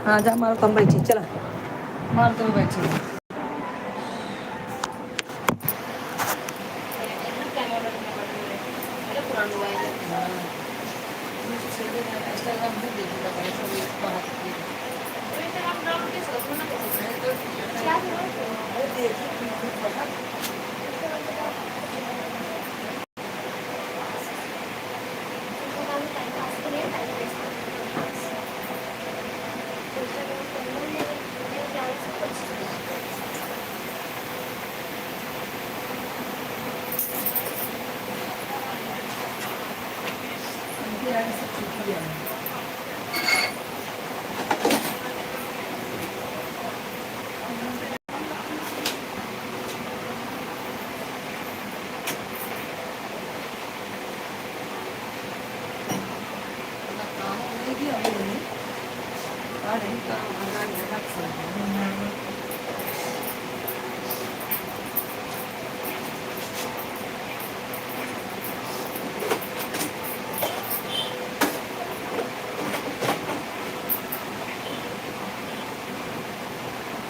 हाँ जा मारो तुम बैठी चला मारो तुम बैठी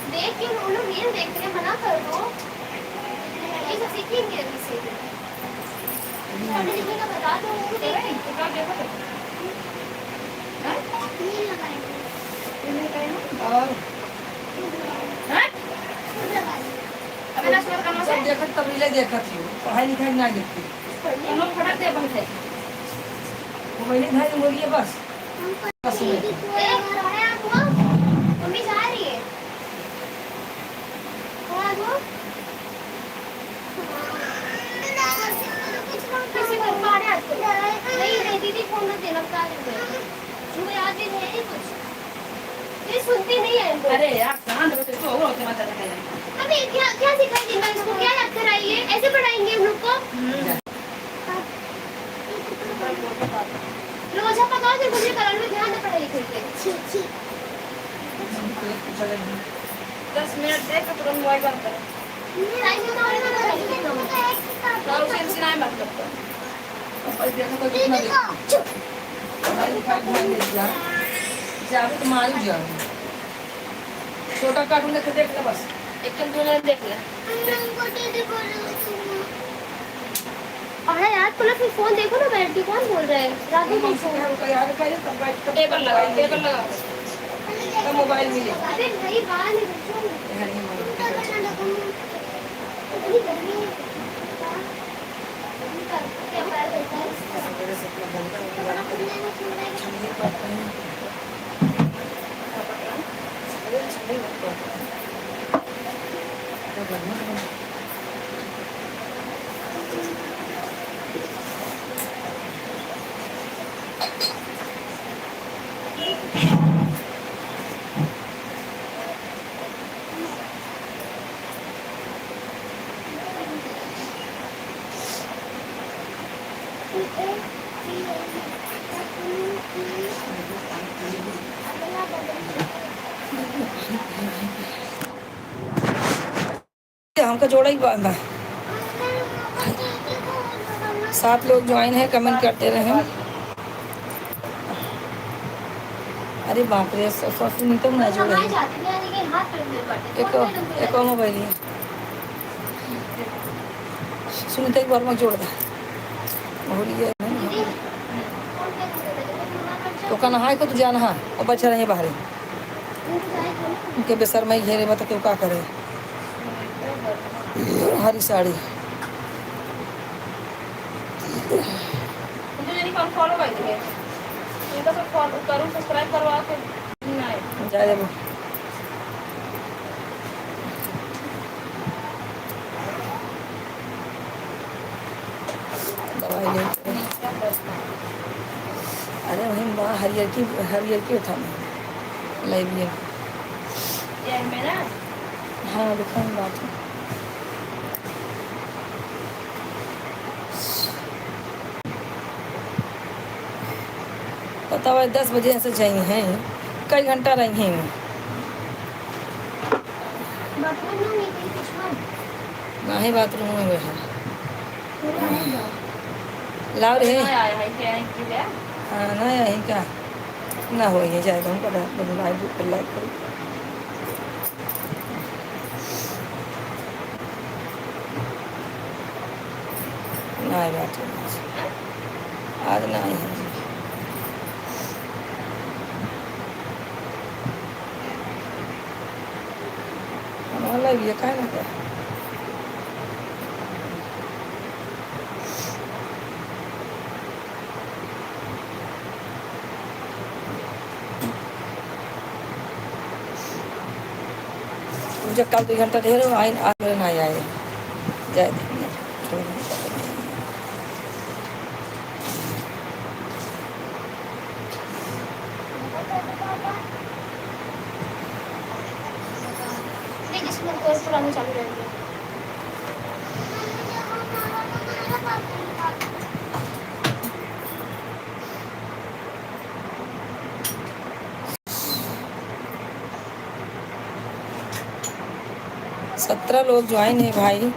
देख के वो लोग रील देख रहे मना कर दो ये सब सीखेंगे अभी से पढ़ने लिखने का बता दो वो देख नहीं लगाएंगे और अबे ना सुन करना सब देखत तब रीले देखत ही पढ़ाई लिखाई ना देखती हम लोग फटक दे बंद है मोबाइल धाई मुर्गी बस बस मम्मी जा रही है किसी को मारे आते नहीं नहीं दीदी फोन मत देना बता देंगे मुझे याद ही नहीं कुछ ये सुनती नहीं है अरे यार शांत बैठे तो और होते मत रखा अबे क्या क्या सिखाएंगे मैं इसको क्या याद कराइए ऐसे पढ़ाएंगे हम लोग को रोजा पकाओ फिर मुझे कलर में ध्यान से पढ़ाई करके 10 मिनट देख तो तुरंत मोबाइल बंद कर टाइम तो और तो उसे नहीं मतलब और देखो तो कितना देखो मोबाइल का ध्यान दे जा जावे तो मारू जा छोटा कार्टून देख ले बस एक कंट्रोलर देख ले अरे यार तुम फिर फोन देखो ना बैठ के कौन बोल रहा है रात में हमको याद करे तब बैठ कर टेबल लगा तो मोबाइल मिले अरे भाई बाहर नहीं बच्चों इतनी गर्मी है क्या फायदा होता है हमका जोड़ा ही बांधा 7 लोग ज्वाइन है कमेंट करते रहे अरे बाप रे सुनीता ना जोड़ा एक और मोबाइल है सुनीता एक बार में जोड़ दा भूलिए तो कहना है को तो जाना है और बच्चा रहे बाहर उनके बेसर में घेरे बता क्यों क्या करे हरी साड़ी फॉलो कर दिए इनका सब फॉलो करूं सब्सक्राइब करवा के नहीं जा दे दवाई ले अरे वही हरियर की था लाइब्रेरी ये मेरा हाँ लिखा बात है पता है 10 बजे ऐसे चाहिए हैं कई घंटा रही हैं ना ही बाथरूम में गए हैं लाओ रे हाँ ना यही का ना हो ये जाएगा हम पता है लाइक पर लाइक करो ना है बैठे आज ना ही है हमारा ये का ना क्या मुझे कल 2 घंटा ढेर आई आज मेरे ना आए जाए देखिए इसमें कोई पुरानी चालू रहेगी। सत्रह लोग ज्वाइन है भाई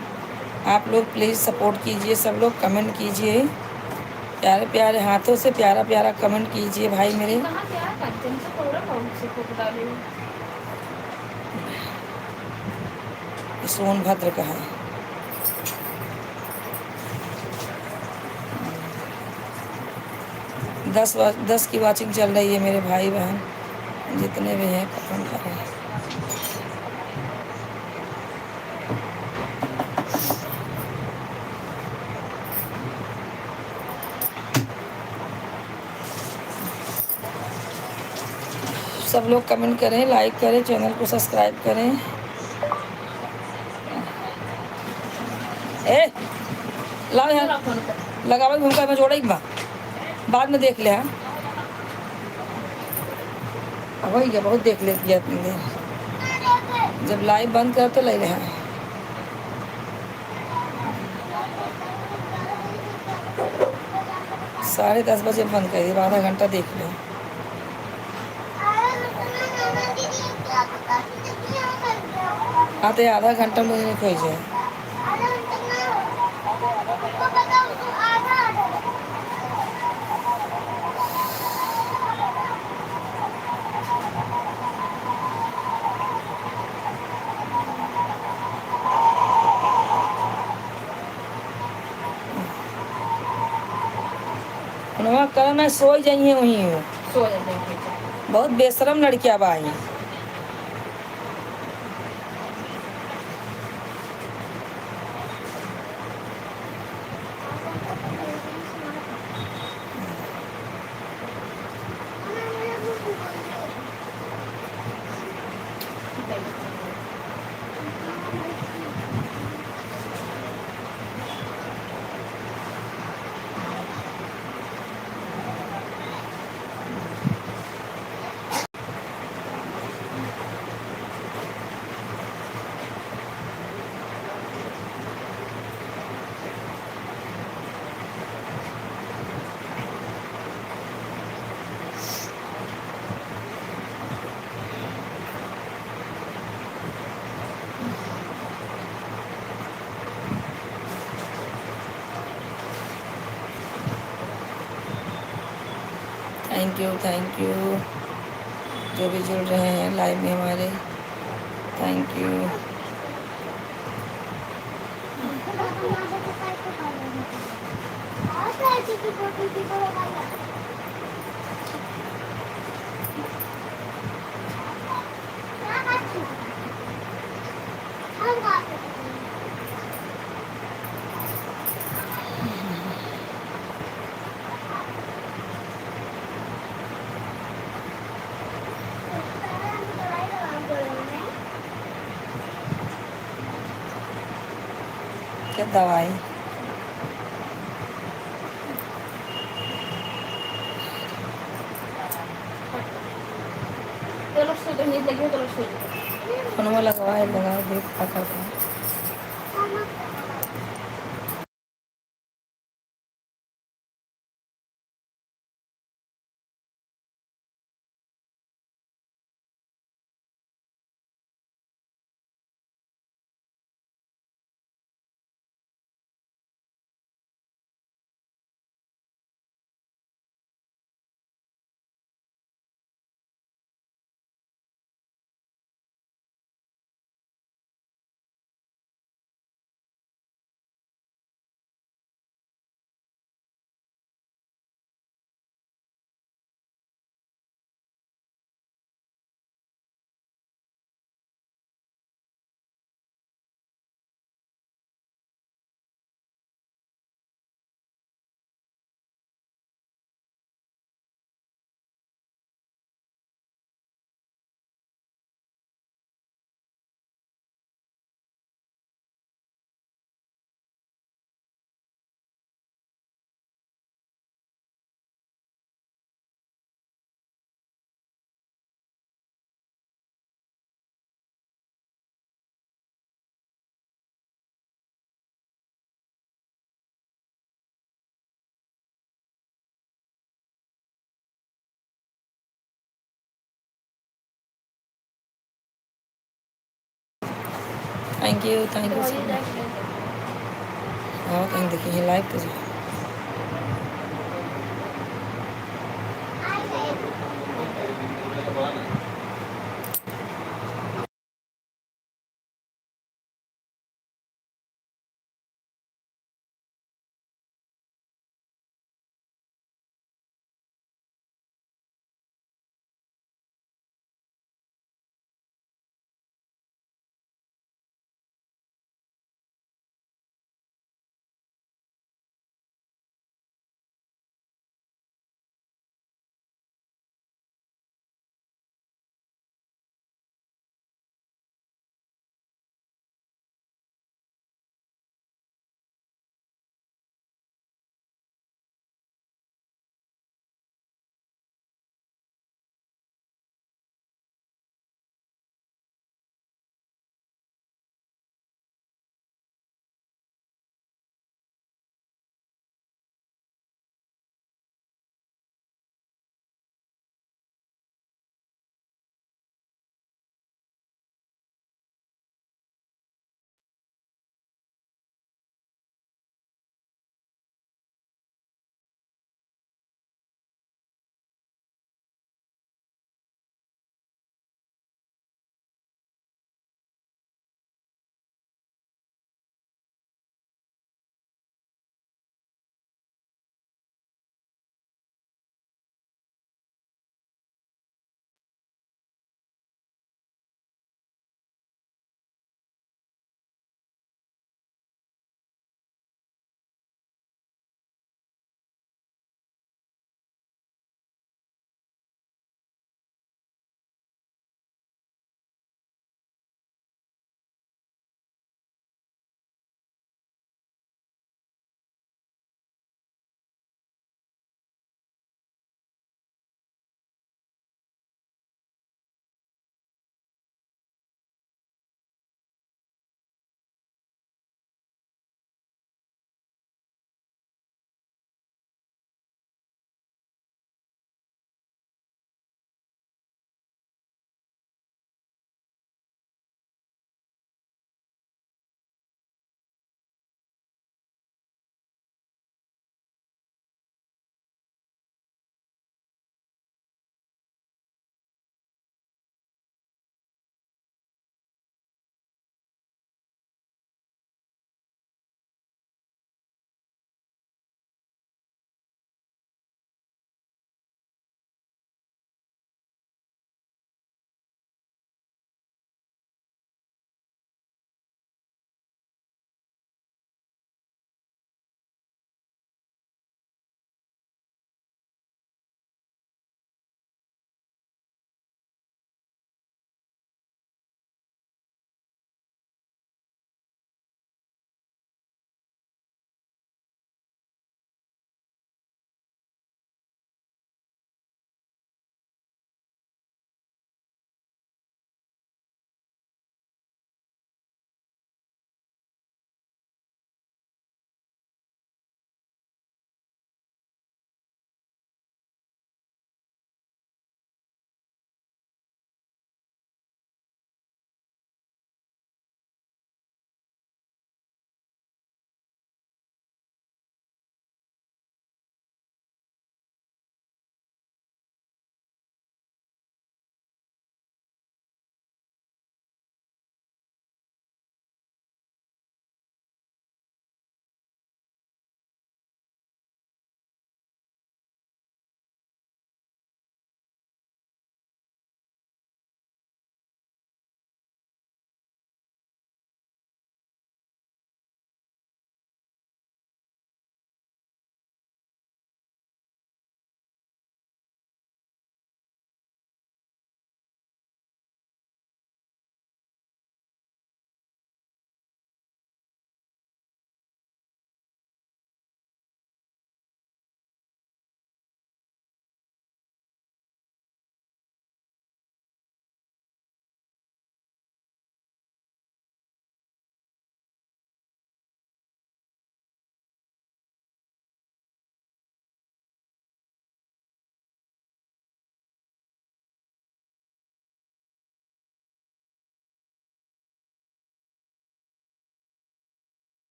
आप लोग प्लीज़ सपोर्ट कीजिए सब लोग कमेंट कीजिए प्यारे प्यारे हाथों से प्यारा प्यारा कमेंट कीजिए भाई मेरे कहाँ क्या कंचन से थोड़ा बहुत से फोटो डाले हुए। सोनभद्र का है दस की वॉचिंग चल रही है मेरे भाई बहन जितने भी हैं पसंद करें सब लोग कमेंट करें लाइक करें चैनल को सब्सक्राइब करें ए लाओ यहाँ लगावा घूमकर मैं जोड़ा एक बाद में देख ले हाँ वही क्या बहुत देख लेती है तुमने जब लाइव बंद कर तो ले रहे हैं 10:30 बजे बंद कर दिया आधा घंटा देख लो आते आधा घंटा मुझे नहीं खोई जाए कल मैं सोई जाइए वहीं हूँ सो जाते हैं। बहुत बेशरम लड़कियां बाई थैंक यू जो भी जुड़ रहे हैं लाइव में हमारे थैंक यू क्या दवाई चलो सो तो नींद लगी हो चलो सो जाओ। फोन में लगवाए लगा देख पकड़ थैंक यू सो तुम्हारी मच। लाइफ में हाँ कहीं देखिए लाइव पे जाओ।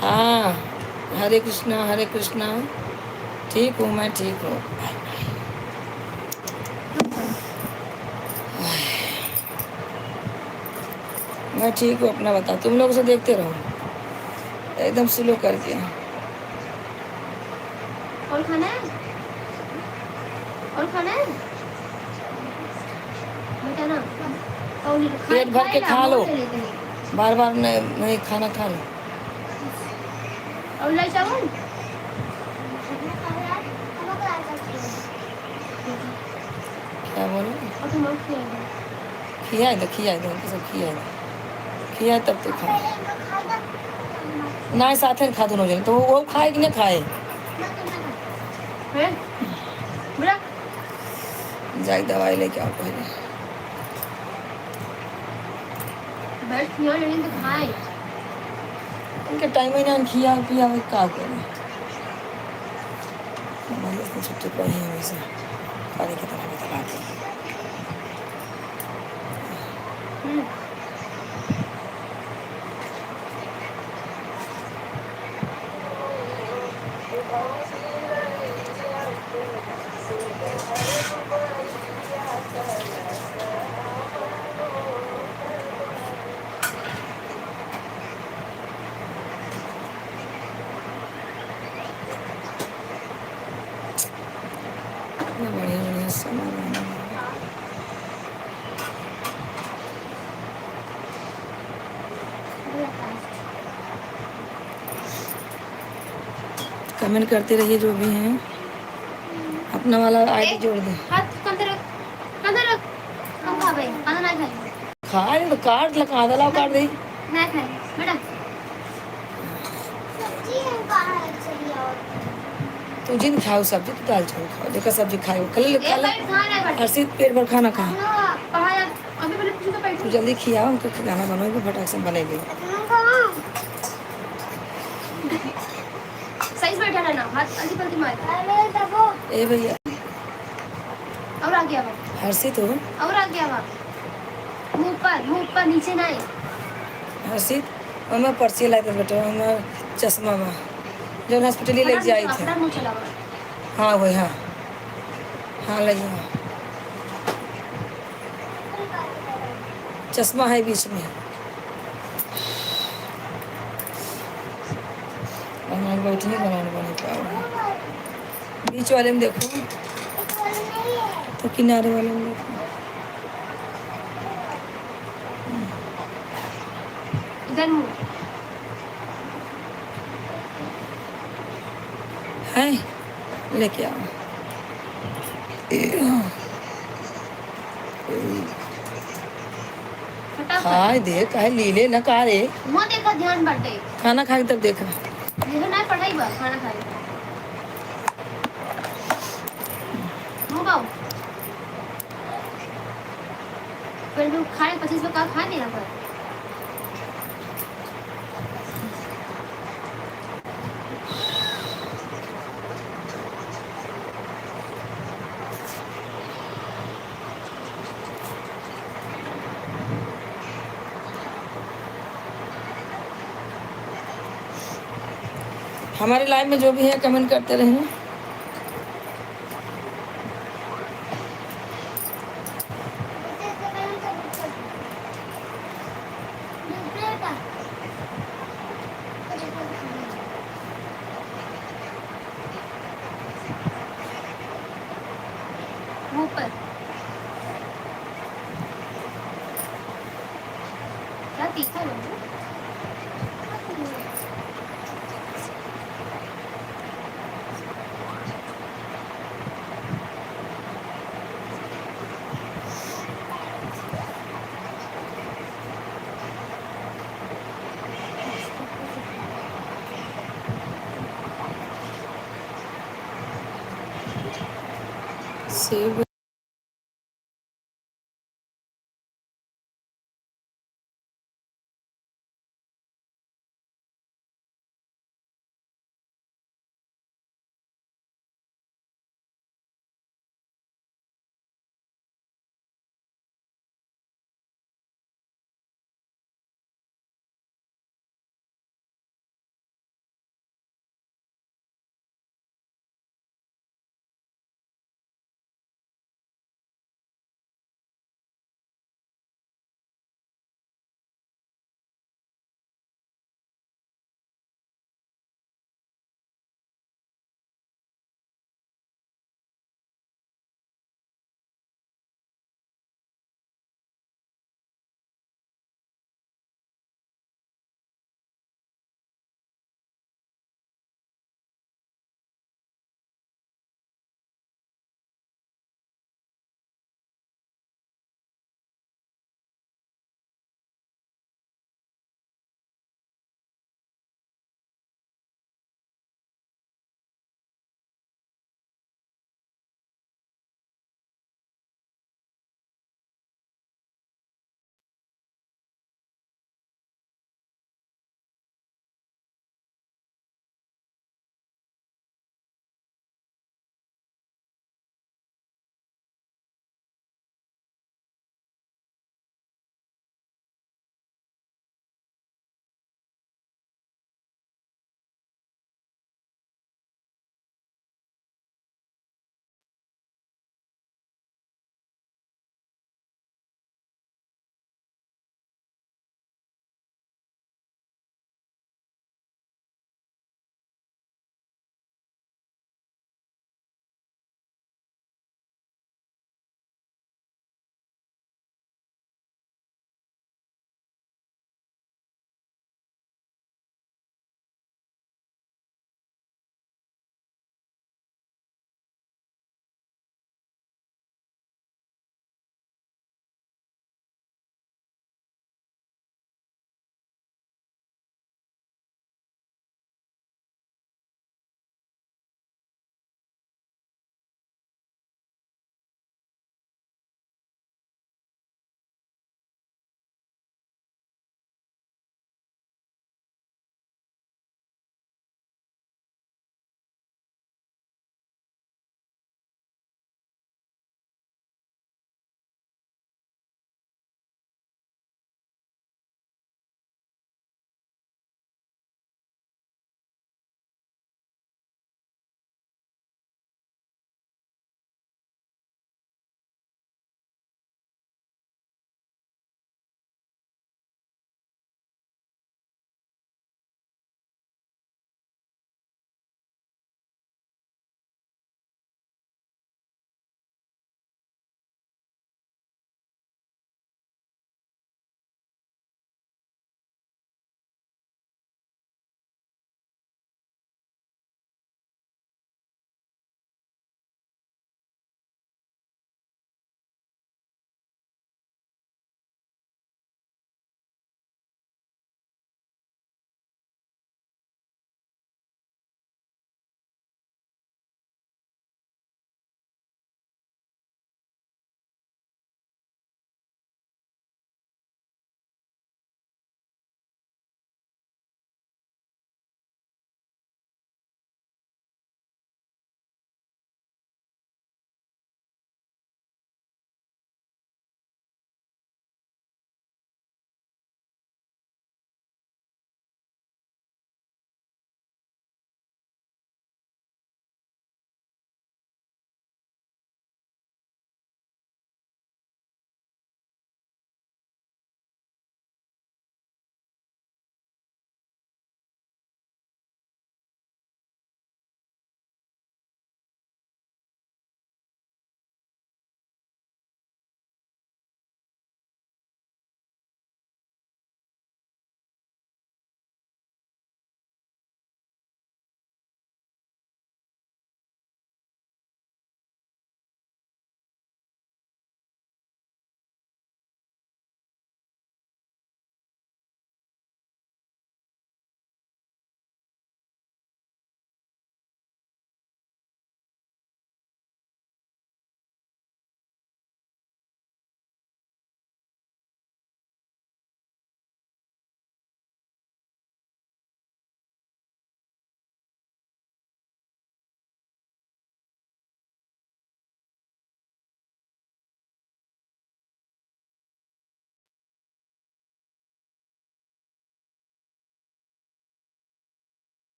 हाँ, हरे कृष्णा हरे कृष्णा। ठीक हूँ, मैं ठीक हूँ। मैं ठीक हूँ, अपना बता। तुम लोग से देखते रहो एकदम स्लो करके। और खाना है? और खाना है बेटा ना? और पेट भर के खा लो, ले लेते हैं। बार बार नहीं खाना खा लो। और लाई चावल क्या बोलो? और तुम और खिलाएगा। खिया दो उनको सब, खिया तब तो खा। ना साथ में खा दोनों जने, तो वो खाए कि नहीं खाए? हैं? बेटा जाए दवाई लेके आओ पहले। बैठ खिया लेकिन तो खाए। उनके टाइम ही ना खिया पिया वो क्या करें। हमारे इसमें छुट्टी पर ही हमेशा पानी की तरह बदला के। इतना बढ़िया बढ़िया सामान है। कमेंट करते रहिए जो भी हैं। अपना वाला आईडी जोड़ दे। हाथ कंधे रख, कंधे रख। हम खा भाई, खाना ना खाए। खा तो काट लगा दलाव काट दे। ना खाए बेटा। सब्जी है बाहर चली आओ। तू जिन खाओ सब्जी, तो दाल चावल खाओ। जेका सब्जी खाए वो कल एक बार खाना है हर चीज पेट भर खाना खा। पढ़ाया अभी पहले कुछ तो बैठ। तू जल्दी खियाओ उनको, खाना बनोगे फटाक से बनेगी। सही से बैठा रहना, हाथ अल्टी पल्टी मार। अरे दबो। ए भैया और आ गया वहाँ। हर्षित हो? और आ गया वहाँ। मुंह पर नीचे ना आए। हर्षित हमें पर्ची ला दे बेटा, हमें चश्मा में जो हॉस्पिटल लेके जाए थे। मुंह चला हुआ। हाँ वही, हाँ हाँ ले जाओ। चश्मा है बीच में। बनाने बैठी है, बनाने बने पाओ। बीच वाले में देखो, तो किनारे वाले में देखो। इधर मुंह है, लेके आओ। खाए दे, काहे लीले न का रे। मुंह देखा, ध्यान बांटे। खाना खाए तब देखा। देखो ना पढ़ाई बा, खाना खाए। मुंह बाऊ। फिर भी खाए 25 लोग का खा देना पर। हमारे लाइव में जो भी है कमेंट करते रहें। मुंह पर क्या तीखा है? सेब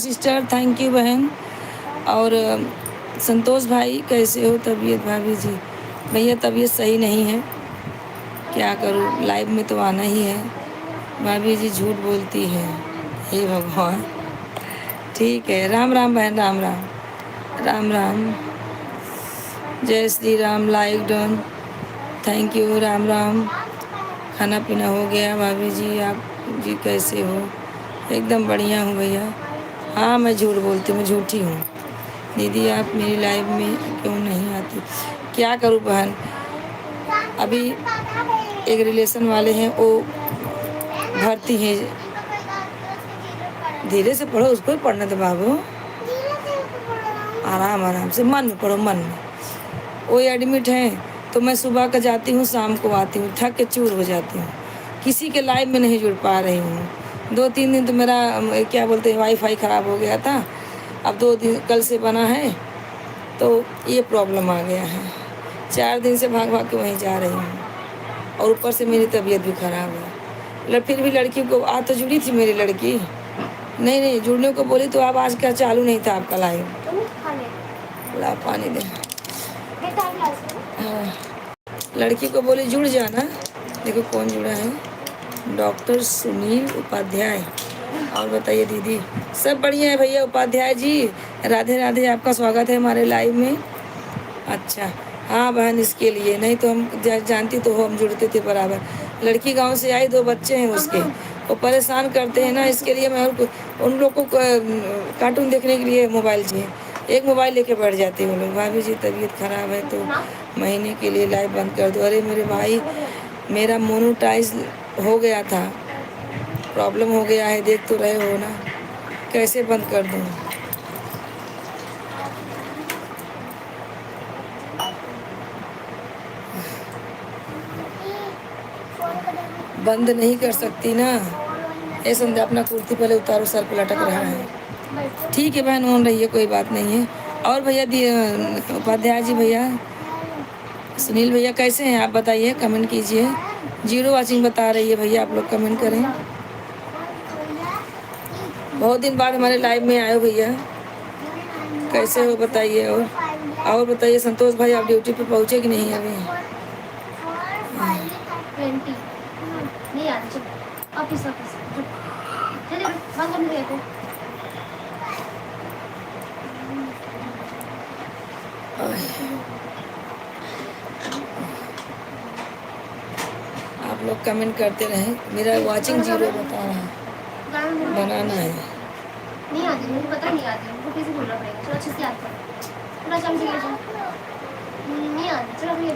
सिस्टर, थैंक यू बहन। और संतोष भाई कैसे हो? तबीयत भाभी जी? भैया तबीयत सही नहीं है, क्या करूँ, लाइव में तो आना ही है। भाभी जी झूठ बोलती है, हे भगवान। ठीक है, राम राम बहन, राम राम, राम राम, जय Shri Ram. Like done, thank you, Ram Ram. खाना पीना हो गया भाभी जी? आप जी कैसे हो? एकदम बढ़िया हूँ भैया। हाँ मैं झूठ बोलती हूँ, मैं झूठी हूँ। दीदी आप मेरी लाइव में क्यों नहीं आती? क्या करूँ बहन, अभी एक रिलेशन वाले हैं, वो भर्ती हैं। धीरे से पढ़ो, उसको ही पढ़ने दो बाबू, आराम आराम से, मन में पढ़ो, मन में। वो एडमिट हैं, तो मैं सुबह का जाती हूँ, शाम को आती हूँ, थक के चूर हो जाती हूँ। किसी के लाइव में नहीं जुड़ पा रही हूँ। 2-3 दिन तो मेरा क्या बोलते हैं, वाईफाई ख़राब हो गया था। अब 2 दिन कल से बना है, तो ये प्रॉब्लम आ गया है। 4 दिन से भाग भाग के वहीं जा रही हूँ, और ऊपर से मेरी तबीयत भी ख़राब है। फिर भी लड़की को आज तो जुड़ी थी मेरी लड़की, नहीं नहीं जुड़ने को बोली, तो अब आज का चालू नहीं था आपका लाइव। ला पानी दे। हाँ, लड़की को बोली जुड़ जाना। देखो कौन जुड़ा है, डॉक्टर सुनील उपाध्याय। और बताइए दीदी? सब बढ़िया है भैया। उपाध्याय जी राधे राधे, आपका स्वागत है हमारे लाइव में। अच्छा हाँ बहन, इसके लिए नहीं तो हम जानती तो हो, हम जुड़ते थे बराबर। लड़की गांव से आई, 2 बच्चे हैं उसके, वो परेशान करते हैं ना, इसके लिए मैं उन लोग को कार्टून देखने के लिए मोबाइल चाहिए, एक मोबाइल लेके बैठ जाते हैं वो लोग। भाभी जी तबीयत खराब है तो महीने के लिए लाइव बंद कर दो। अरे मेरे भाई, मेरा मोनोटाइज हो गया था, प्रॉब्लम हो गया है, देख तो रहे हो ना, कैसे बंद कर दूँ? बंद नहीं कर सकती ना, ये संध्या अपना कुर्ती पहले उतारो, सर पे लटक रहा है। ठीक है बहन, ऑन रही है, कोई बात नहीं है। और भैया उपाध्याय जी भैया, सुनील भैया कैसे हैं आप बताइए, कमेंट कीजिए। 0 वाचिंग बता रही है भैया, आप लोग कमेंट करें। बहुत दिन बाद हमारे लाइव में आए हो भैया, कैसे हो बताइए। और बताइए संतोष भाई, आप ड्यूटी पे पहुँचे कि नहीं अभी? आप लोग कमेंट करते रहें, मेरा वाचिंग 0 बता रहा है, बनाना है। नहीं आती, मुझे पता नहीं आती, मुझे कैसे बोलना पड़ेगा। चलो अच्छे से याद करो, थोड़ा चल के जाओ। नहीं आती, चलो अभी जाओ,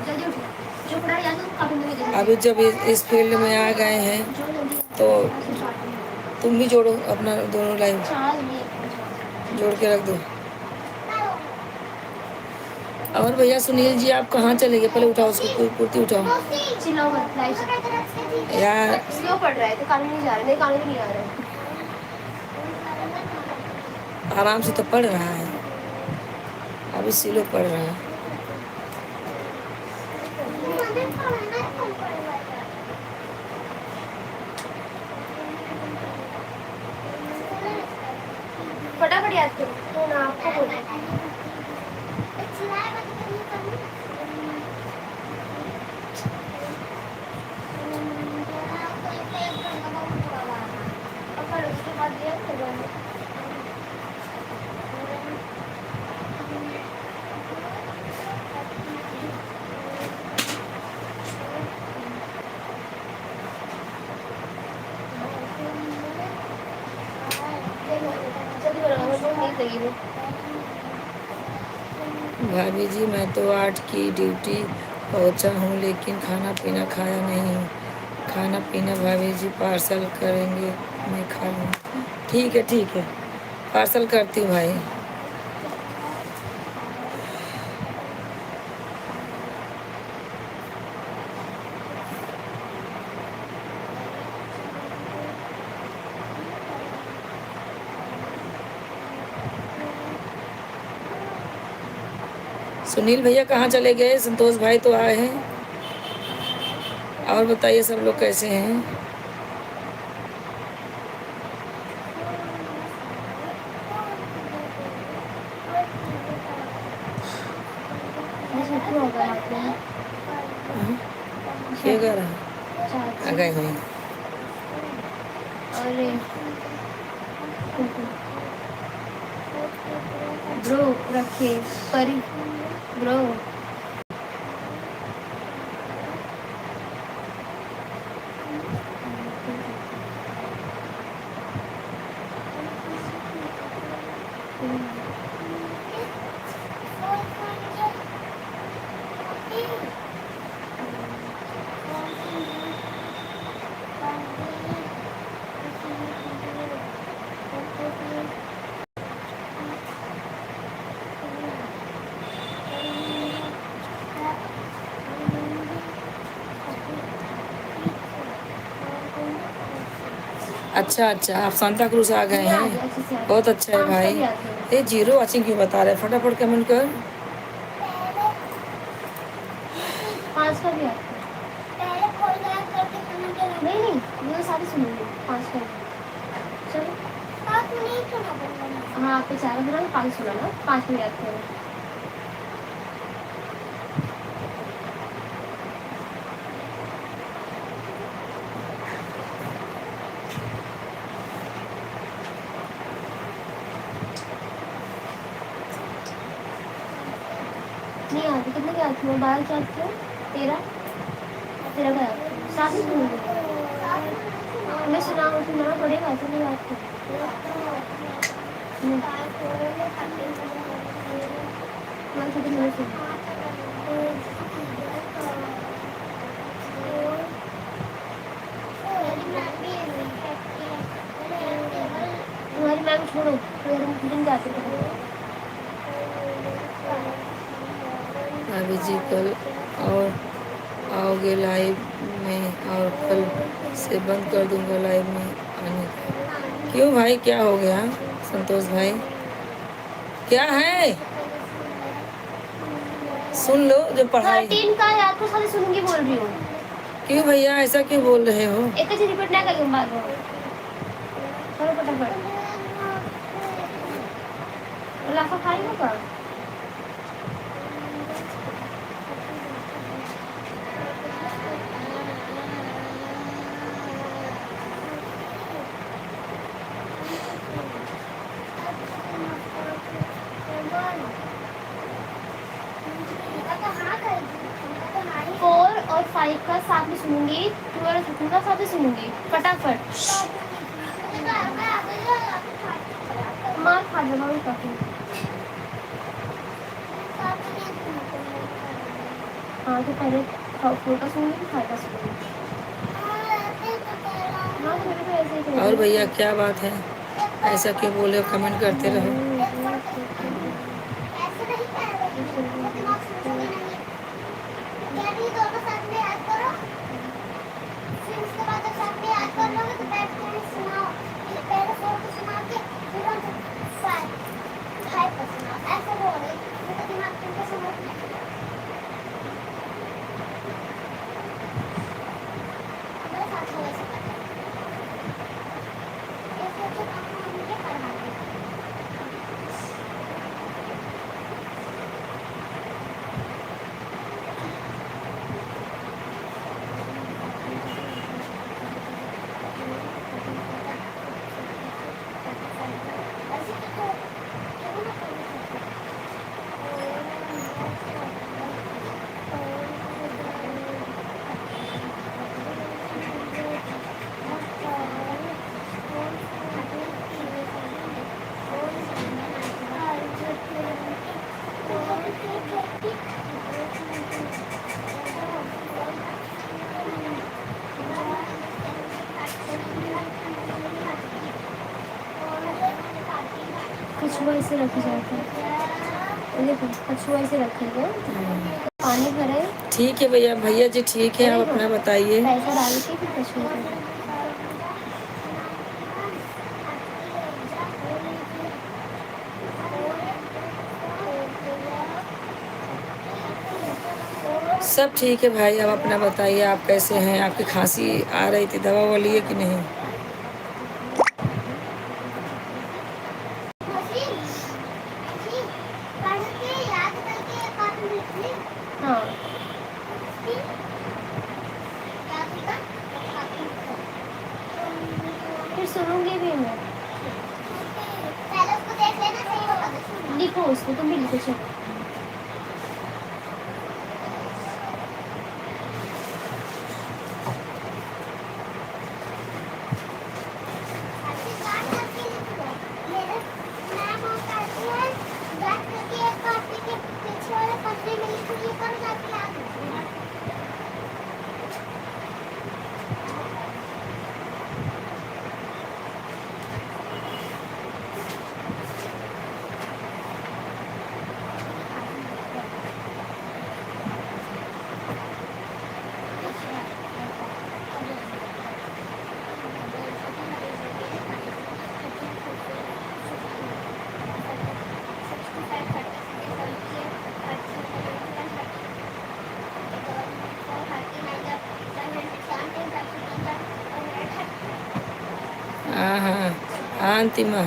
जल्दी उठो, जो पढ़ा याद हो काफी में दे। अभी जब इस फील्ड में आ गए हैं तो तुम भी जोड़ो अपना दोनों लाइव, जोड़ के रख दो। और भैया सुनील जी आप कहाँ चले गए? पहले उठाओ उसको, कुर्ती उठाओ यार। स्लो पढ़ रहा है तो कान नहीं जा रहा, नहीं कान नहीं आ रहा। आराम से तो पढ़ रहा है, अभी स्लो पढ़ रहा है। फटाफट याद करो तो ना आपको बोलना। उसके बाद भाभी जी मैं तो 8 की ड्यूटी पहुंचा हूँ, लेकिन खाना पीना खाया नहीं हूँ। खाना पीना भाभी जी पार्सल करेंगे, मैं खा लूँ? ठीक है, पार्सल करती हूँ भाई। सुनील भैया कहाँ चले गए? संतोष भाई तो आए हैं। और बताइए सब लोग कैसे हैं? छुट्टी होगा रात में। क्या कर रहा है? आ गए हुए अरे ब्रो रखे परी ब्रो अच्छा अच्छा, आप सांता क्रूज आ गए हैं, बहुत अच्छा है भाई। ये जीरो वाचिंग क्यों बता रहे हैं? फटाफट कमेंट कर। 5 का भी आता है। नहीं ये सारी सुनेंगे 5 का। चलो हाँ आपके 4 सुना 5 सुना ना, 5 में याद करो। नहीं आती, कितने का याद किया? 12 याद किया, 13 का याद किया, 7 ही सुनूंगी। मैं सुना सुनाना पड़ेगा, ऐसा नहीं याद किया। मैं छोटी नहीं सुनी। तुम्हारी मैम छोड़ो, दिन जाते थे। अभी जी कल और आओगे लाइव में, और कल से बंद कर दूंगा लाइव में आने का। क्यों भाई, क्या हो गया संतोष भाई? क्या है? सुन लो जो पढ़ाई। 13 का याद तो सारी सुनूंगी बोल रही हूँ। क्यों भैया ऐसा क्यों बोल रहे हो? एक चीज रिपीट ना करूँ बार बार। चलो फटाफट। लाफा खाई होगा। फोर और 5 का साथ में सुनूंगी, 2 और 3 का साथ में सुनूंगी। फटाफट मार खा जाना काफी। हाँ तो पहले 4 का सुनूंगी, फिर 5 का सुनूंगी। हाँ तो मेरे को ऐसे ही। और भैया क्या बात है, ऐसा क्यों बोले हो? कमेंट करते रहो। कछुआ ऐसे रखा जाता है, देखो कछुआ ऐसे रखेंगे, पानी भरे। ठीक है भैया, भैया जी ठीक है, आप अपना बताइए। पैसा डाल के फिर कछुआ को सब ठीक है भाई, आप अपना बताइए, आप कैसे हैं? आपकी खांसी आ रही थी, दवा वो लिए कि नहीं? हाँ फिर सुनूंगी भी मैं। पहले उसको देख लेना, सही होगा तो लिखो उसको, तुम भी लिखो। चलो अंतिमा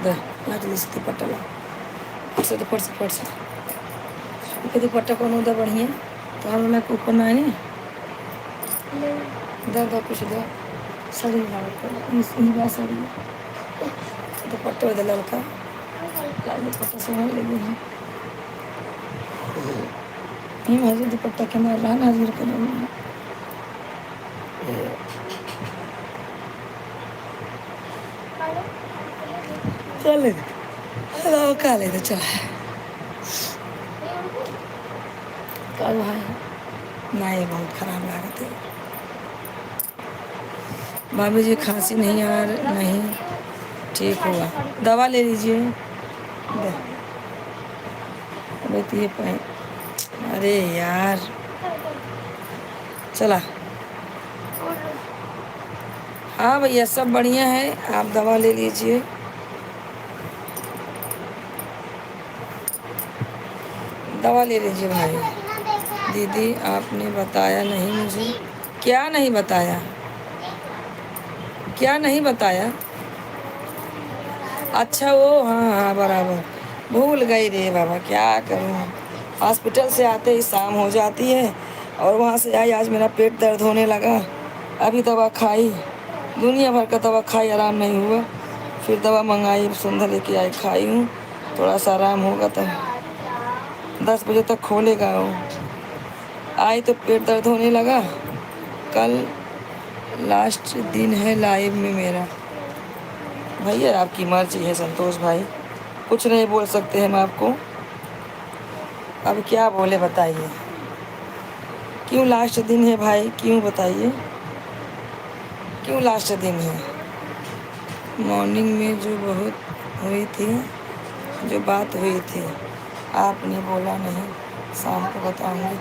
दुपट्टा ला पर्स दुपट्टा कौन उदा बढ़िया तो हम लोग ऊपर ना आए दो कुछ दो साड़ी साड़ी दुपट्टा उधर लड़का लाल दुपट्टा सोहन लगी है ये दुपट्टा के मार रहा हाजिर कर चल हेलो का ले चल कल भाई ना ये बहुत खराब लागत है भाभी जी खांसी नहीं यार नहीं ठीक हुआ दवा ले लीजिए ये अरे यार चला हाँ भैया सब बढ़िया है आप दवा ले लीजिए दवा ले लीजिए भाई दीदी आपने बताया नहीं मुझे क्या नहीं बताया क्या नहीं बताया अच्छा वो हाँ हाँ बराबर भूल गई रे बाबा क्या करूँ हॉस्पिटल से आते ही शाम हो जाती है और वहाँ से आई आज मेरा पेट दर्द होने लगा अभी दवा खाई दुनिया भर का दवा खाई आराम नहीं हुआ फिर दवा मंगाई सुंदर लेके आई खाई हूँ थोड़ा सा आराम होगा तो 10 बजे तक खोलेगा वो आई तो पेट दर्द होने लगा कल लास्ट दिन है लाइव में मेरा भैया आपकी मर्जी है संतोष भाई कुछ नहीं बोल सकते हम आपको अब क्या बोले बताइए क्यों लास्ट दिन है भाई क्यों बताइए क्यों लास्ट दिन है मॉर्निंग में जो बहुत हुई थी जो बात हुई थी आपने बोला नहीं शाम को बताऊंगी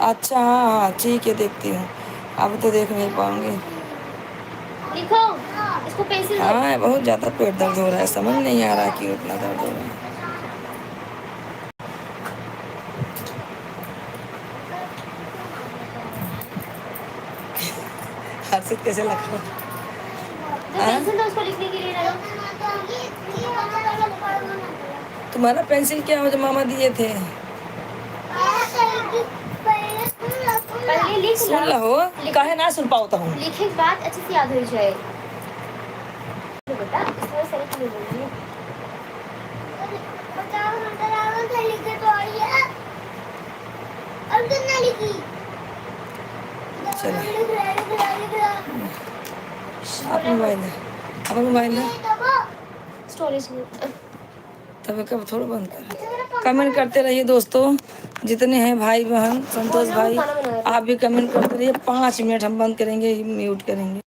अच्छा हाँ हाँ ठीक है देखती हूँ अब तो देख नहीं पाऊंगी लिखो इसको पेंसिल हाँ बहुत ज़्यादा पेट दर्द हो रहा है समझ नहीं आ रहा कि उतना दर्द हो रहा है हर्षित कैसे लगा पेंसिल उसको लिखने के लिए तुम्हारा पेंसिल क्या हो जो मामा दिए थे पहले लिख सुन लो काहे ना सुन पाओ तो हूँ लिखे के बाद अच्छे से याद हो जाए बेटा इसमें सही क्यों बोल रही चलो आप मोबाइल है स्टोरेज तब कब थोड़ा बंद कर कमेंट करते रहिए दोस्तों जितने हैं भाई बहन संतोष भाई आप भी कमेंट करते रहिए 5 मिनट हम बंद करेंगे म्यूट करेंगे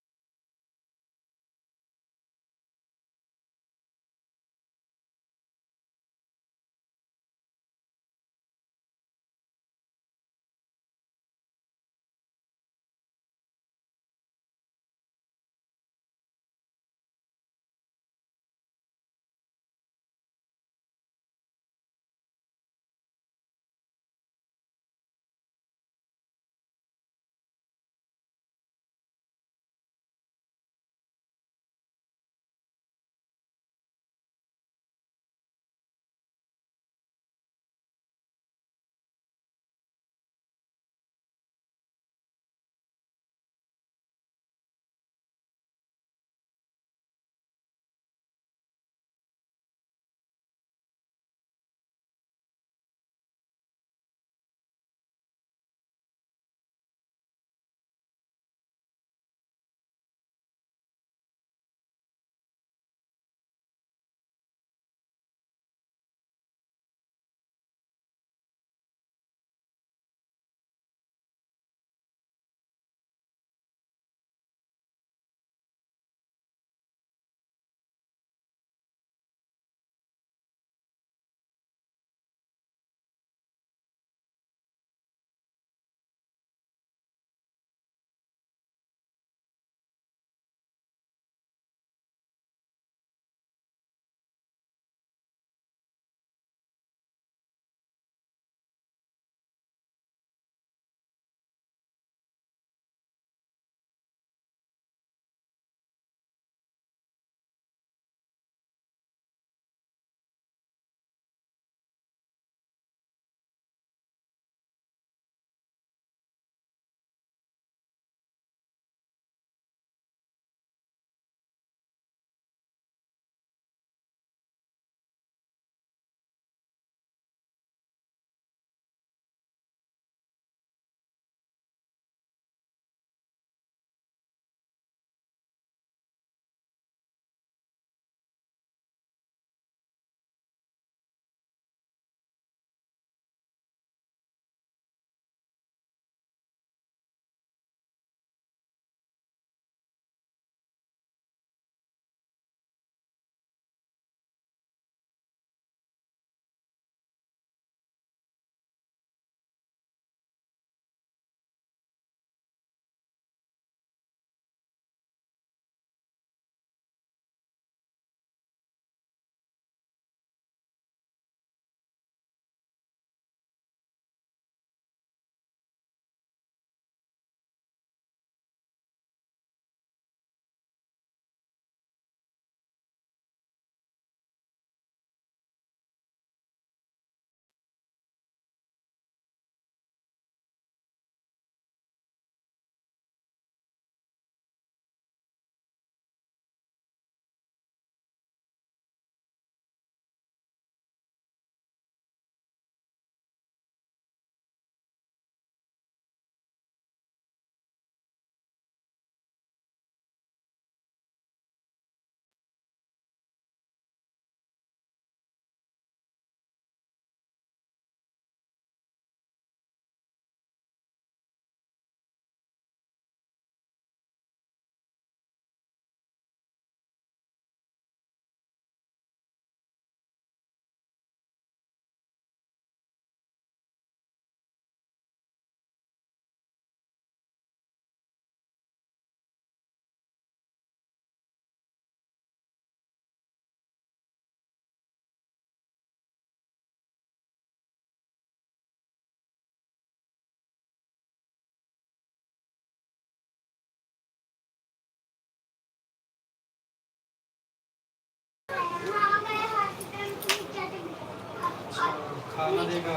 खाना देगा।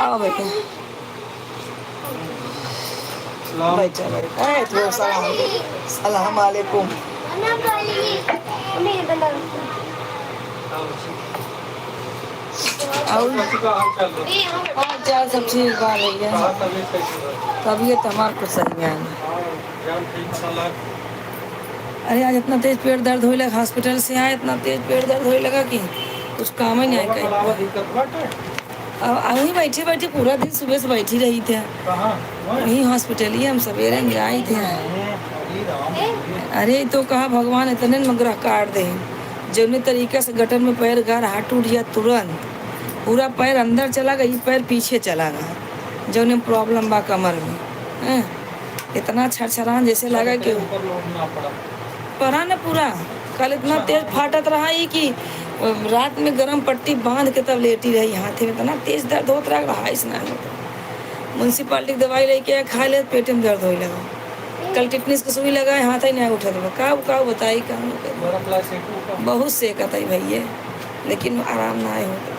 आओ बेटे, सलाम। बैठा बैठा है तो सलाम सलाम वालेकुम। और बच्ची का हाल चाल है? हाँ चार सब ठीक बा भैया। कहाँ तबीयत कैसी है? तबीयत हमार कुछ सही है। हाँ, जान ठीक साला। अरे आज इतना तेज पेट दर्द होने लगा, हॉस्पिटल से आए इतना तेज पेट दर्द होने लगा कि कुछ काम ही नहीं बाबा कहीं। कलावा दिक्कत बाटे? अब वहीं बैठे बैठे पूरा दिन सुबह से बैठी रही थे कहाँ? वहीं हॉस्पिटल ही हम सवेरे में आई थे। अरे राम। अरे तो कहा भगवान इतने मगरह काट दे, जौने तरीके से गटर में पैर गार हाथ टूट गया तुरंत, पूरा पैर अंदर चला गया, ये पैर पीछे चला गया, जौने प्रॉब्लम बा कमर में। हैं? इतना छरछरान जैसे लगा कि ऊपर लौटना पड़ा। पड़ा न पूरा। कल इतना तेज फाटत रहा ही कि रात में गरम पट्टी बांध के तब लेटी रही, हाथे में इतना तेज दर्द होता रहा, हाइस ना होता। म्यूनसिपालिटी की दवाई लेके खा ले, पेट में दर्द होने लगा। कल टिटनिस की सुई लगाए, हाथ ही नहीं उठा था। का बताई कहाँ बर्फ ला सेकू का। बहुत सेकत है भैया, लेकिन आराम ना आए होता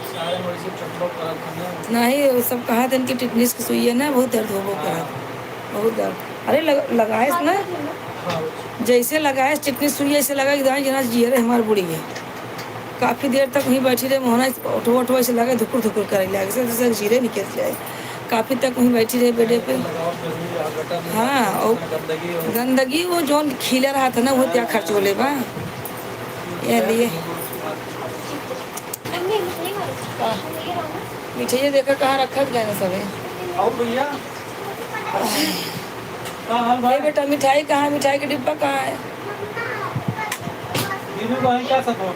सारे मरीज चटलो करत हन। नहीं। वो सब कहा था कि टिटनिस की सुई है ना, बहुत दर्द हो करा, बहुत दर्द। अरे लगाए ना, हाँ, जैसे लगाए टिटनिस सुई ऐसे लगा कि दाई जना जिये रहे हमारी बुढ़ी है। काफ़ी देर तक वहीं बैठी रहे, मोहना ऑटो ऐसे लगा धुकुर धुकुर करे लगे, जैसे जीरे निकल जाए। काफ़ी तक वहीं बैठी रहे बेडे पे। लगाओ जरूरी है, गटर में हाँ, और गंदगी हो। गंदगी वो जो खिला रहा था ना, वो क्या खर्चोले बा ये लिए। मिठाइया देखा कहाँ रखत गए ना सबे। और भैया हाँ हाल भाई भाई बेटा मिठाई कहाँ, मिठाई का डिब्बा कहाँ है? तीनों भाई क्या सब हो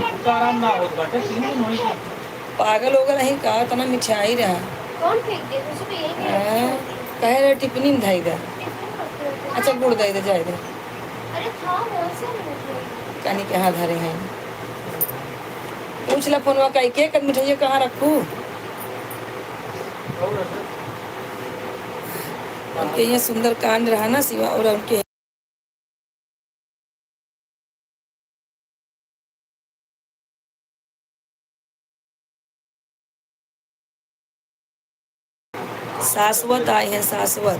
उनका आराम ना होत बाटे तीनों नहीं के। पागल हो गया नहीं कहा तना मिठाई रहा। कौन फेंक दे मुझे तो यही हाँ, कहे रहे टिफिनी में धाई दे। अच्छा गुड़ दे दे जाए दे, अरे था बहुत से मुझे कहीं के हाथ धरे हैं। पूछ ला फोनवा का के कद मिठाइया कहाँ रखूँ। और ऐसे उनके यहाँ सुंदर कांड रहा ना सिवा, और उनके शाश्वत आए हैं, शाश्वत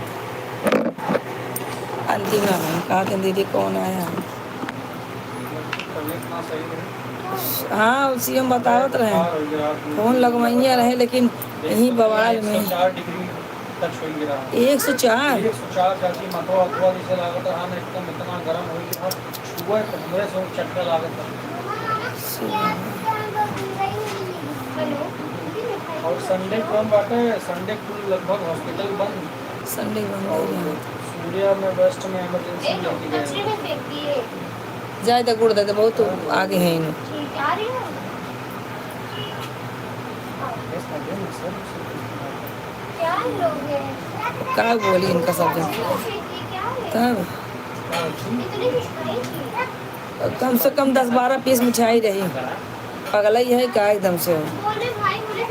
अंतिम है। कहा कि दीदी कौन आया। तबीयत ना सही है। हाँ उसी हम बतावत रहे, बुखार हो गया, फोन लगवाइया रहे लेकिन यहीं बवाल में 104 डिग्री टच हो गया। 104। 104 जाती मतो अथवा जैसे लागत रहा ना एकदम इतना गर्म हो गया, सुबह तो हमरे से चक्कर लागत रहा। हेलो और संडे कौन बाटे, संडे कुल लगभग हॉस्पिटल बंद। संडे बंद हो और गया। सूर्या में वेस्ट में इमरजेंसी एक लगी कचरे गई। में फेंक दिए। जाए तो गुड़ दे दे, बहुत आगे हैं इन्हें। ठीक आ रही हो क्या लोगे का बोली इनका सब जन क्यों फेंकी क्या है तब इतनी मिठाई थी कम से कम 10-12 पीस मिठाई रही। पगला ही है का एकदम से। बोले भाई बोले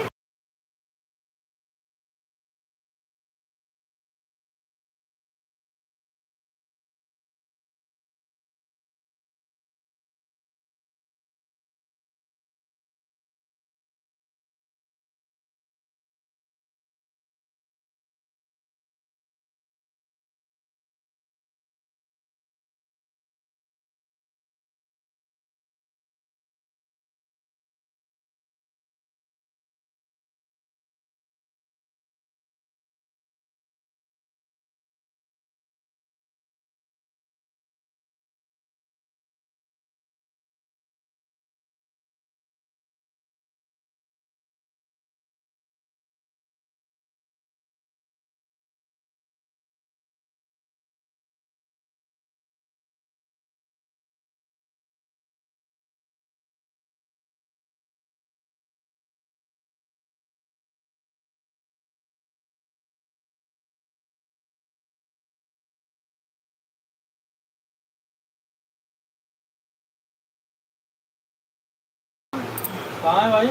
कहाँ है भाई?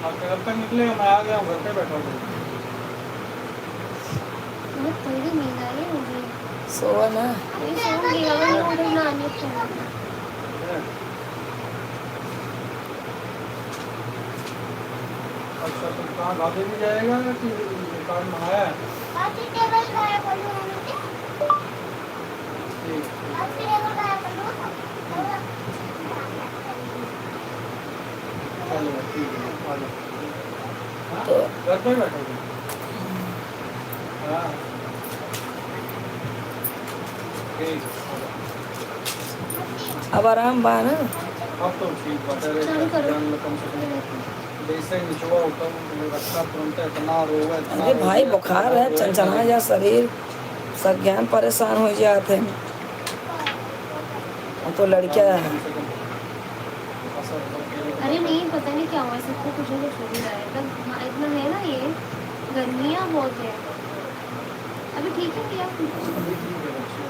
आप घर पे निकले, मैं आ गया हूँ, घर पे बैठा हूँ। बहुत थोड़ी नींद आ रही है मुझे सोवा ना। नहीं सोऊंगी अगर नूडल्स ना आने तो। अच्छा तुम कहाँ भागे भी जाएगा कि दुकान में आया है? ठीक। चलो ठीक है आ जाओ। हाँ? तो घर पे बैठोगे? हाँ ठीक। अब आराम बा ना। अब तो ठीक बात है। चालू करो। जान लो कम से कम जैसे निचवा उठा रखा तुरंत इतना रोगा इतना अरे भाई रोगा, बुखार है, रोएगा चंचना नहीं। जा शरीर, सब ज्ञान परेशान हो जाते हैं। हम तो लड़कियां कम से कम असर तो अरे नहीं पता नहीं क्या हुआ सबको कुछ ना कुछ हो ही रहा है तब इतना है ना ये गर्मियाँ बहुत है अभी ठीक है क्या अभी ठीक है बच्चे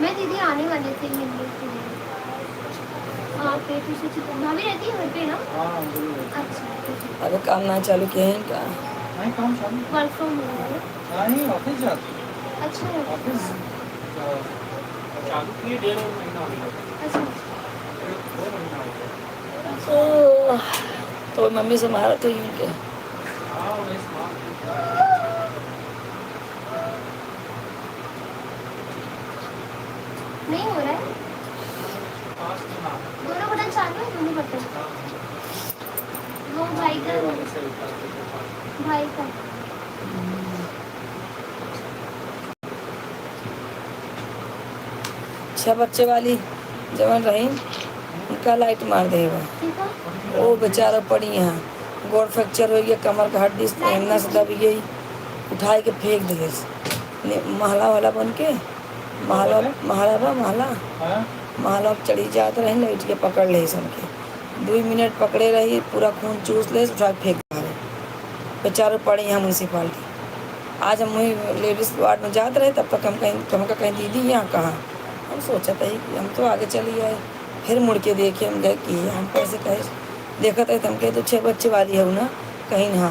मैं दीदी आने वाले थे मिलने के लिए हाँ पे फिर से भाभी रहती है घर पे ना हाँ जरूर। अच्छा अभी काम ना चालू किए हैं क्या? नहीं काम चालू वर्क फ्रॉम होम है नहीं ऑफिस जाती अच्छा ऑफिस चालू किए 1.5 महीना हो गया। अच्छा 2 महीना हो गया। तो मम्मी से मारा तो यूं के हाँ वही सामान नहीं हो रहा है 5 दिन आ दोनों बटन चालू है दोनों बटन वो भाई का वाले से उतार के भाई का 6 बच्चे वाली जवान रही, उनका लाइट मार देगा। ठीक है वो बेचारा पड़ी यहाँ, गोड़ फ्रैक्चर हो गया, कमर का हड्डी नस दब गई, उठाए के फेंक दिए। महला वाला बन के महला महला बा महला हाँ महला चढ़ी जात रही, लाइट के पकड़ ले सबके 2 मिनट पकड़े रही, पूरा खून चूस ले, उठा के फेंक मारे। बेचारे पड़े यहाँ म्यूनसिपालिटी। आज हम वही लेडीज़ वार्ड में जाते रहे, तब तक हम कहीं दीदी यहाँ कहाँ। हम सोचा था कि हम तो आगे चली आए, फिर मुड़ के देखे हम गए कि हम कैसे कहे देखा था हम कहे तो 6 बच्चे वाली है ना कहीं ना।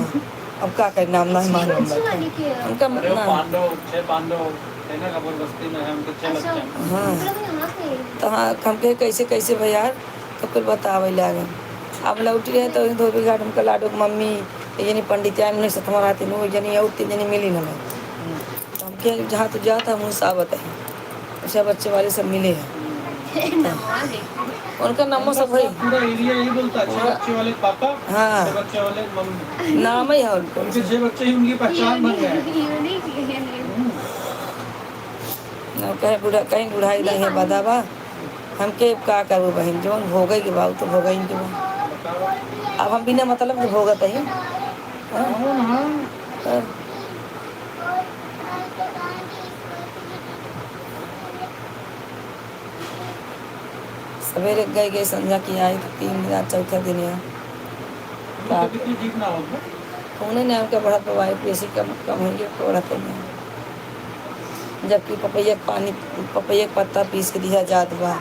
अब का कर नाम ना मालूम बच्ची वाली की है उनका अरे वो ना। पांडव 6 पांडव है ना कपूर बस्ती में है उनके 6 अच्छा बच्चे हैं। हाँ मतलब यहाँ से तो हाँ हम कहे कैसे कैसे भैया, तो फिर बतावे लागे। अब लौटी रहे तो धोबी घाट हमका लाडो के मम्मी जनी पंडित नहीं सतमा रहती नो जनी और 3 जनी मिली ना मैं तो हम कहे जहाँ तो जाता मुँह साबत है, उसे बच्चे वाले सब मिले हैं। नमवा देखो उनका नामो सब है, पूरा एरिया यही बोलता है 6 बच्चे वाले पापा हाँ 6 बच्चे वाले मम्मी नाम ही है उनको। उनके 6 बच्चे ही उनकी पहचान बन गए हैं। यूनिक है न कहे बुढ़ा कहीं बुढ़ाई नहीं है बदावा, हम के का करू बहन जो भोगे के बाबू तो भोगे के बा। बताओ अब हम बिना मतलब के भोगत ही कौन हाँ सवेरे गए संध्या की आई तो 3 दिन आज चौथा दिन है। तो कितनी ठीक ना होगा उन्हें ने हमका बढ़ा दवाई पेशी कम कम हो गया बढ़ाते नहीं, जबकि पपैया के पानी पपैया के पत्ता पीस के दिया जात बा।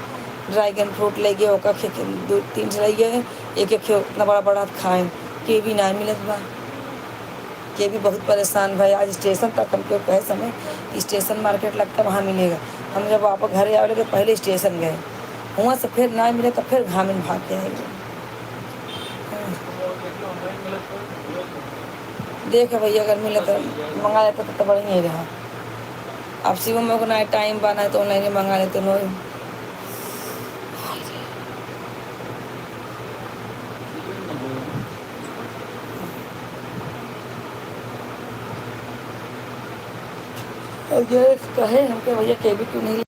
ड्रैगन फ्रूट ले गए ओका खे 2-3 ले गए, एक एक इतना बड़ा बड़ा खाएं के भी ना मिलत बा। के भी बहुत परेशान भाई, आज स्टेशन तक हमको कहे समय स्टेशन मार्केट लगता वहाँ मिलेगा। हम जब वापस घर आवे तो पहले स्टेशन गए, वहाँ से फिर ना मिले तो फिर घामिन भाग के आए। देख भैया अगर मिले तो मंगा लेते तो बढ़िया ही रहा। अब शिवम में को ना टाइम बना है तो ऑनलाइन मंगा लेते नो। और ये कहे हमके भैया के भी क्यों नहीं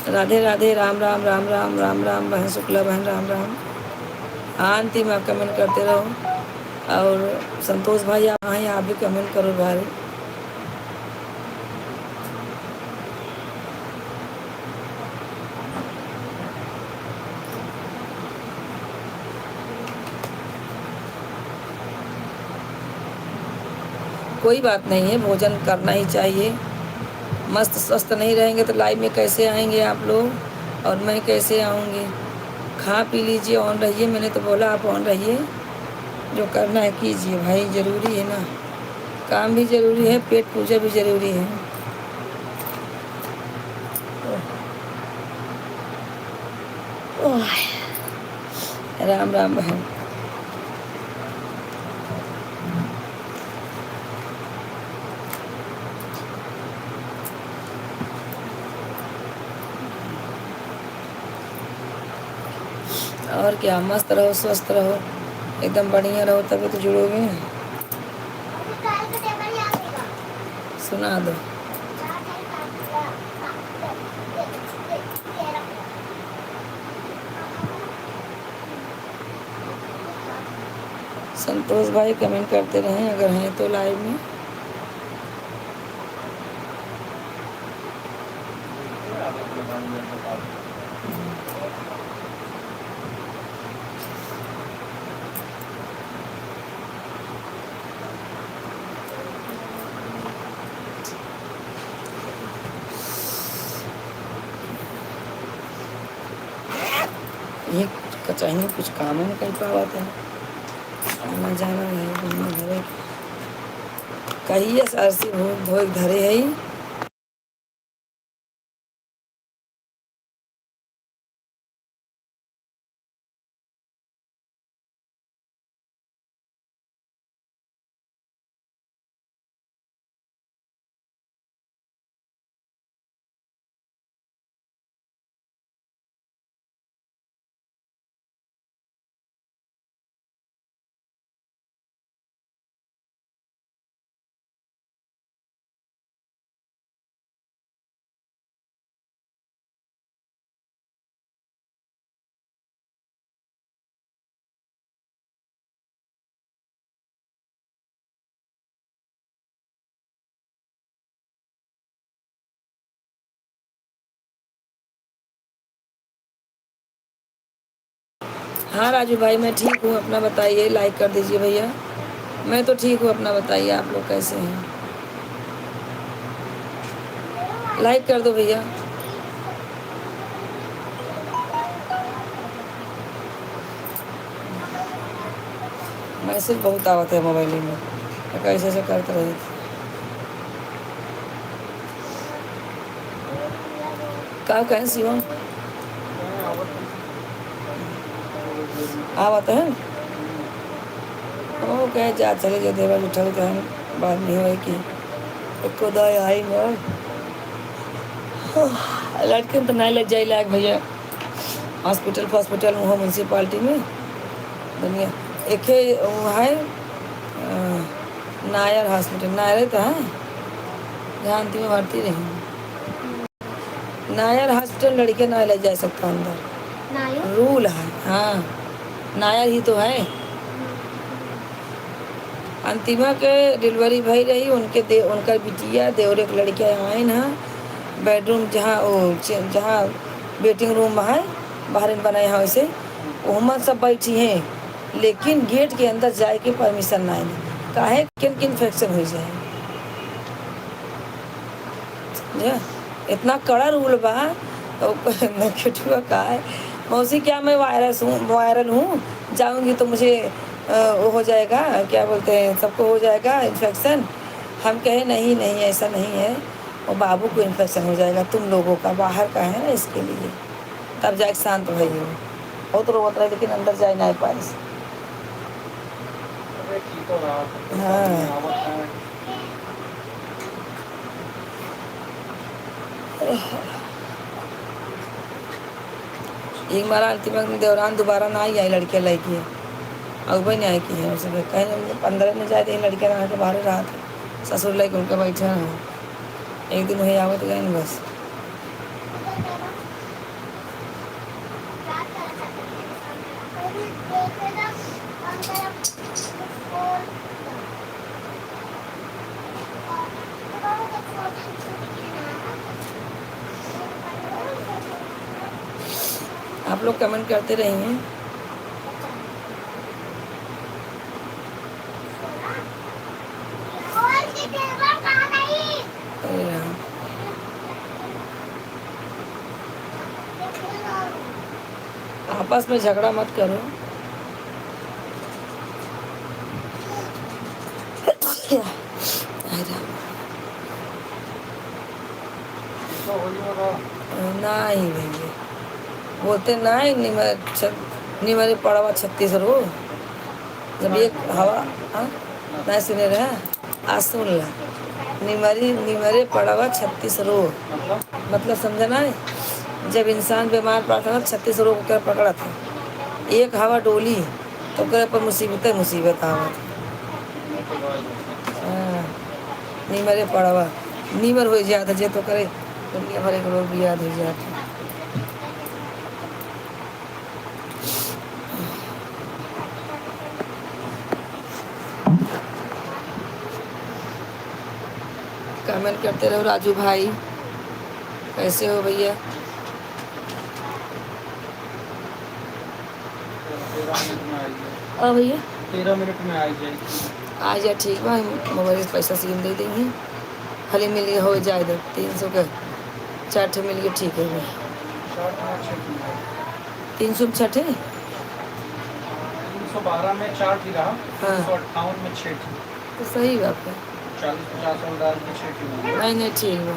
राधे राधे, राम राम राम राम राम राम, बहन शुक्ला बहन राम राम। आंटी में आप कमेंट करते रहो। और संतोष भाई आप हैं, आप भी कमेंट करो भाई। कोई बात नहीं है, भोजन करना ही चाहिए। मस्त स्वस्थ नहीं रहेंगे तो लाइव में कैसे आएंगे आप लोग, और मैं कैसे आऊँगी। खा पी लीजिए, ऑन रहिए। मैंने तो बोला आप ऑन रहिए, जो करना है कीजिए भाई, ज़रूरी है ना। काम भी ज़रूरी है, पेट पूजा भी ज़रूरी है। राम राम बहन। और क्या, मस्त रहो, स्वस्थ रहो, एकदम बढ़िया रहो, तभी तो जुड़ोगे। सुना दो। संतोष भाई कमेंट करते रहें अगर हैं तो लाइव में। ये कचाई में कुछ काम है, कहीं पावा था आना जाना है, घूमने घरे कहिए सरसी धोई धरे है ही। हाँ राजू भाई मैं ठीक हूँ, अपना बताइए। लाइक कर दीजिए भैया। मैं तो ठीक हूँ, अपना बताइए आप लोग कैसे हैं। लाइक कर दो भैया। मैसेज बहुत आवत है मोबाइल में, तो कैसे से करते रहे। का कहें शिवम आवत है। ओ कहे जा चले जो देवर उठल तो हम बात नहीं हुई कि खुदाई आई मोर लड़के तो नहीं लग जाए लायक भैया। हॉस्पिटल वहाँ म्यूनसिपाल्टी में दुनिया एक है नायर हॉस्पिटल, नायर तो है जानती में भर्ती रही। नायर हॉस्पिटल लड़के ना ले जा सकता अंदर, रूल है। हाँ नायर ही तो है। अंतिमा के डिलीवरी भई रही, उनका बिटिया देवर एक लड़कियाँ आए ना बेडरूम जहाँ वेटिंग रूम है बाहर बनाए हैं वैसे वहाँ सब बैठी हैं, लेकिन गेट के अंदर जाए के परमिशन ना है। काहे किन इन्फेक्शन हो जाए, इतना कड़ा रूल बा। तो खिटुआ का है मौसी क्या मैं वायरल हूँ, जाऊँगी तो मुझे वो हो जाएगा, क्या बोलते हैं, सबको हो जाएगा इन्फेक्शन। हम कहे नहीं नहीं ऐसा नहीं है, और बाबू को इन्फेक्शन हो जाएगा, तुम लोगों का बाहर का है ना इसके लिए। तब जाके शांत भाई हो, बहुत रोवत रहे लेकिन अंदर जाए ना पाए। हाँ एक बार अंतिम दौरान दोबारा ना आई लड़के लड़की अब वही नहीं आई की है उसे कहीं 15 में जाए थे लड़के रहा के बाहर रहा था ससुर लेके उनका बैठा रहा। एक दिन वही आवत गए बस आप लोग कमेंट करते रहिए। अरे राम। आपस में झगड़ा मत करो। अरे तो होली में रहा। नहीं भैया बोलते नहीं निमरे पड़वा 36 रो। जब एक हवा हाँ नहीं सुने रहे आज सुन ला। निमरे पड़वा 36 रो मतलब समझा ना। जब इंसान बीमार पड़ा था 36 रोग कर पकड़ा था। एक हवा डोली तो करे पर मुसीबत मुसीबत आवत। हाँ निमरे पड़वा निमर हो जाता जे तो करे दुनिया भर एक रोग भी याद हो जाता। कमेंट करते रहो। राजू भाई कैसे हो भैया? 13 मिनट में आई जाए। हाँ भैया 13 मिनट में आई जाएगी। आ जा ठीक बा। मोबाइल से पैसा सीम दे देंगे। खाली मिल गया हो जाए दो 300 का 4 ठे मिल गया ठीक है भाई। 300 में 6 ठे 312 में 4 थी रहा। हाँ। 358 में 6 थी। तो सही बात है। 40-50 और डाल के 6 थी। नहीं नहीं ठीक बा।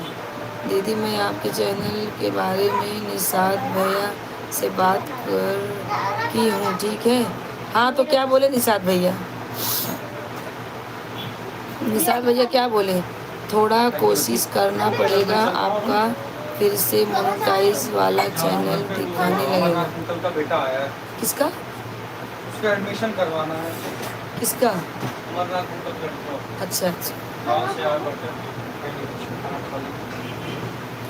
दीदी मैं आपके चैनल के बारे में निषाद भैया से बात की हूँ ठीक है। हाँ तो क्या बोले निषाद भैया? निषाद भैया क्या बोले? थोड़ा कोशिश करना पड़ेगा आपका फिर से मोनेटाइज वाला चैनल दिखाने लगेगा। अंकल का बेटा आया है। किसका? उसका एडमिशन करवाना है। किसका? अमरनाथ अंकल का बेटा। अच्छा अच्छा गाँव से आया करते हैं।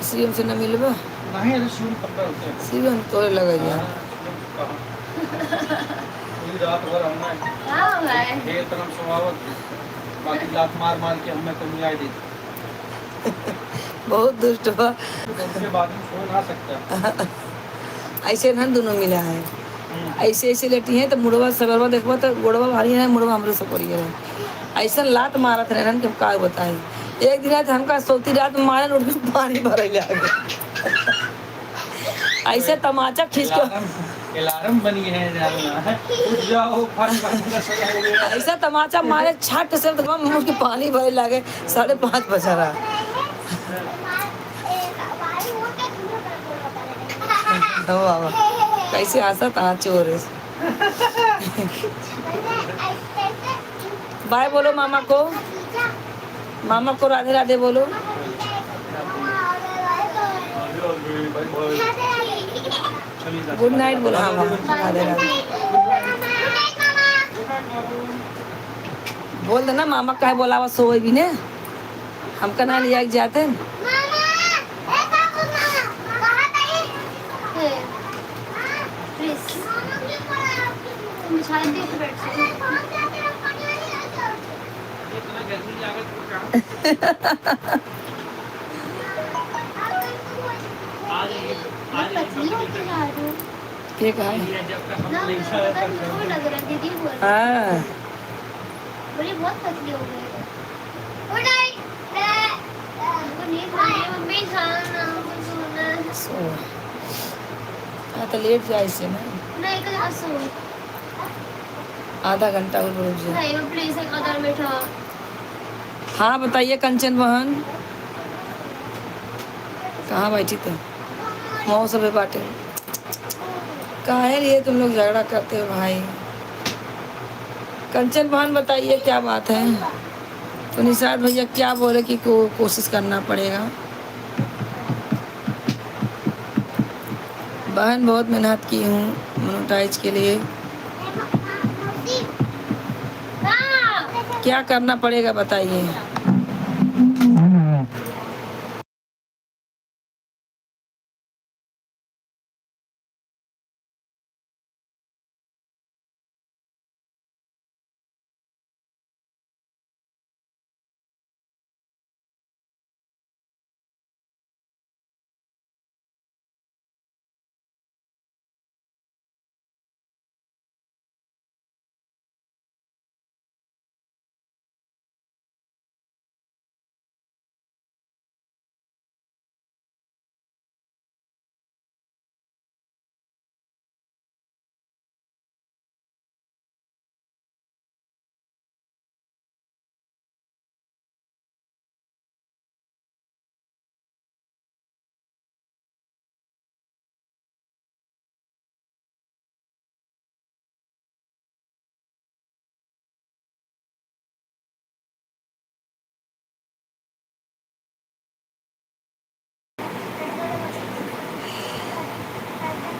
सीएम से न मिलबा? नहीं अरे शुरू कब होते हैं। सीएम तोरे लगा जा। पूरी रात भर हमने हाँ भाई ढेर तरह सुहावत बाकी लात मार मार के हमें तो मिलाई दी। बहुत दुष्ट हुआ। उसके बाद में सो ना सकता। ऐसे ना दोनों मिला है। ऐसे ऐसे लेटी है तो मुड़वा सगरवा देखबा तो गोड़वा भारी है मुड़वा हमरे से पड़ी है। ऐसा लात मारत रहे कि हम का बताएं। एक दिन रात हमका सोती रात में मारे उठ के पानी भरे ले आगे। ऐसे तमाचा खींच के अलार्म बनी है उठ जाओ फट फट सो जाओगे। ऐसा तमाचा मारे छट से तो मुंह के पानी भरे लागे 5:30 बजा रहा। हो बाबा कैसे हंसा था चोर। बाय बोलो मामा को। मामा को राधे राधे बोलो। गुड नाइट बोलो। हाँ मामा राधे राधे बोल देना। मामा का है बोलावा सोए भी ने हमका ना लिया के जाते। प्लीज तुम बिछा देती हो बेड से। पतली होती जा रही हो। क्या कहा है? ना मुझे पता नहीं क्यों लग रहा है दीदी बोल रही हाँ बोली बहुत पतली हो गई। हमको नींद आ रही है मम्मी खाना हमको सोना है। सो हाँ तो लेट जाए इसे ना। नहीं कल सो आधा घंटा और रुक जाए। नहीं प्लीज एक कदर बैठा। हाँ बताइए कंचन बहन कहाँ बैठी तुम? मौसम पे बाटे काहे लिए तुम लोग झगड़ा करते हो भाई? कंचन बहन बताइए क्या बात है? तो निषाद भैया क्या बोले कि कोशिश करना पड़ेगा। बहन बहुत मेहनत की हूँ मोनेटाइज के लिए। क्या करना पड़ेगा बताइए।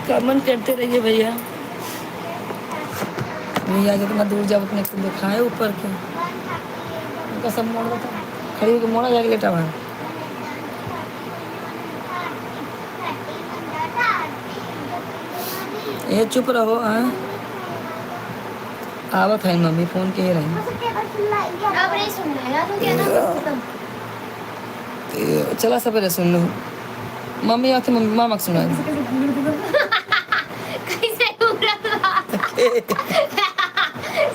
कमेंट करते रहिए भैया। भैया जितना दूर जाओ उतने को दिखाए ऊपर के उनका सब मोड़ था खड़ी होकर मोड़ा जाएगी लेटा वहाँ। ये चुप रहो। हाँ आवत है मम्मी फोन के रही। अब नहीं सुनना है यार, हो गया ना खत्म। चला सवेरे सुन लो। मम्मी आती मम्मी मामा को सुना कैसे उड़ा था?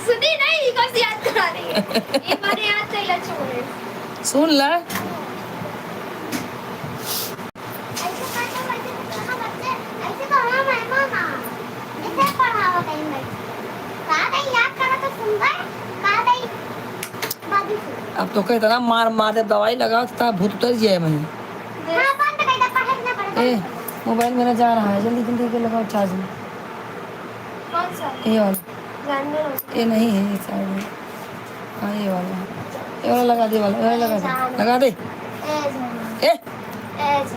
सुनी नहीं, कब से याद करा रही है? ये बारे याद नहीं ला छोड़े। सुन ला। अब तो कहता ना मार मार दे दवाई लगाओ तो भूत उतर जाए वहीं। ए मोबाइल मेरा जा रहा है, जल्दी जल्दी के लगाओ चार्ज में। कौन सा? ये वाला। जानवर हो। ये नहीं है ये साइड में। हाँ ये वाला लगा दे, वाला लगा दे। ए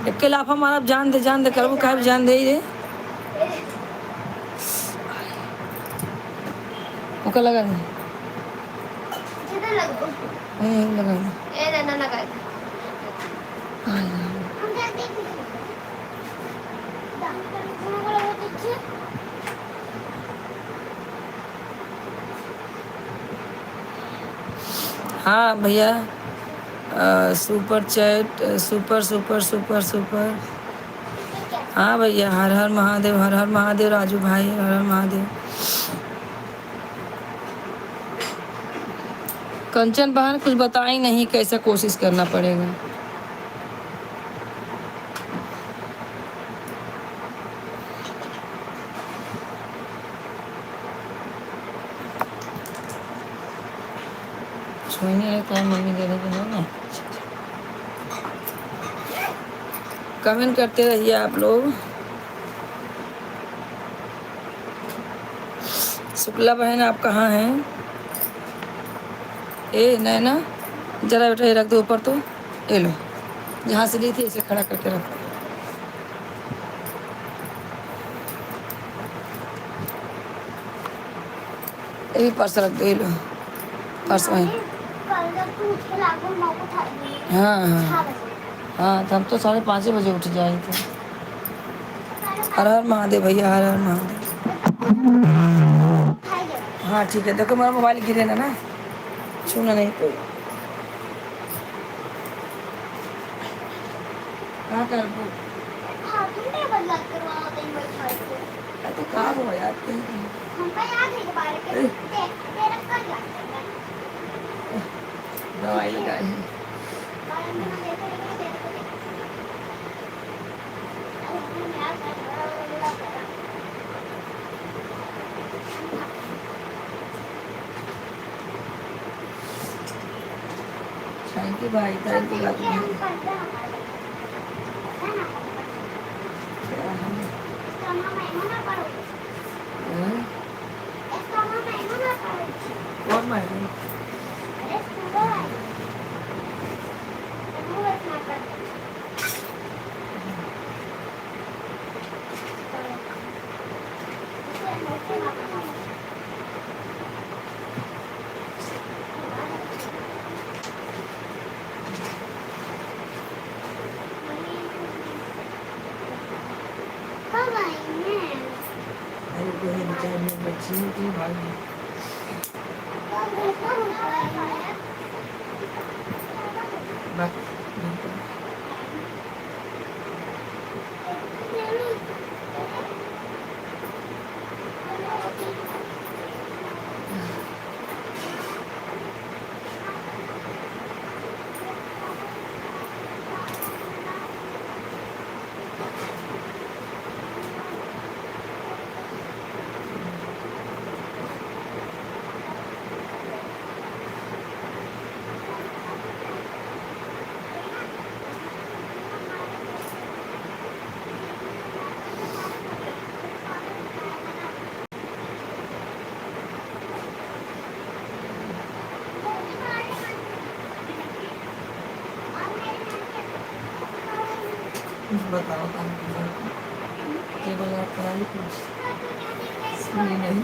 एक के लाफा मारा जान दे करबो काहे जान दे रे। ओका लगा दे। जिधर लगो। लगा दे। ए ना लगा दे। हाँ भैया super chat super super super super. हाँ भैया हर हर महादेव, हर हर महादेव राजू भाई, हर हर महादेव। कंचन बहन कुछ बताई नहीं, कैसा कोशिश करना पड़ेगा। छूने रहता है मम्मी दे रही है ना। कमेंट करते रहिए आप लोग। शुक्ला बहन आप कहाँ हैं? ए नैना जरा बेटा ये रख दो ऊपर, तो ये लो जहाँ से ली थी इसे खड़ा करके रखो। ये भी पर्स रख दो, ये लो पर्स वहीं। हाँ हाँ हाँ तो हम तो 5:30 बजे उठ जाए थे। हर हर महादेव भैया, हर हर महादेव। हाँ ठीक है, देखो मेरा मोबाइल गिरे ना छूना नहीं कोई। कहाँ कर तो कहाँ हो यार दवाई लगाई। थैंक यू भाई, थैंक यू। कौन मायने? बच्ची की भाई बताओ। टेबल और कराई कुछ सुनी नहीं।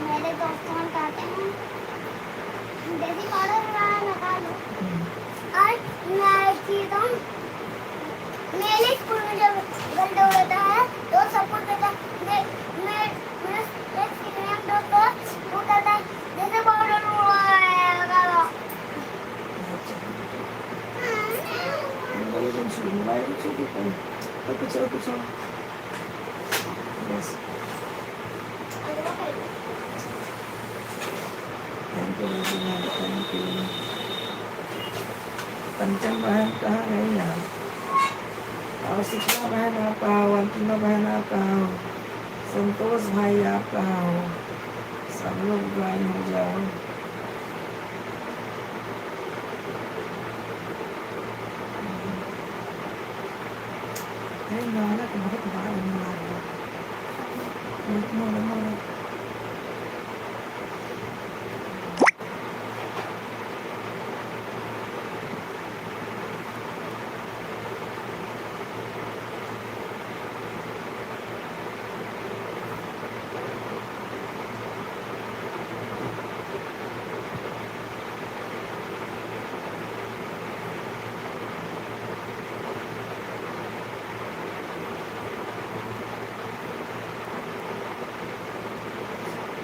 मेरे दोस्तों कहते हैं देसी पाउडर लगा लो। और मैं चीज़ हूँ मेरे स्कूल में जब गंदा होता है तो सबको कहता है मैं दोस्त वो कहता है जैसे पाउडर लगा लो। कुछ बस थैंक यू। कंचन बहन कहाँ गई यार? और शिक्षा बहन आप कहाँ हो? अंतिमा बहन आप कहाँ हो? संतोष भाई आप कहाँ हो? सब लोग ज्वाइन हो जाओ। अरे नाना को बहुत बार मार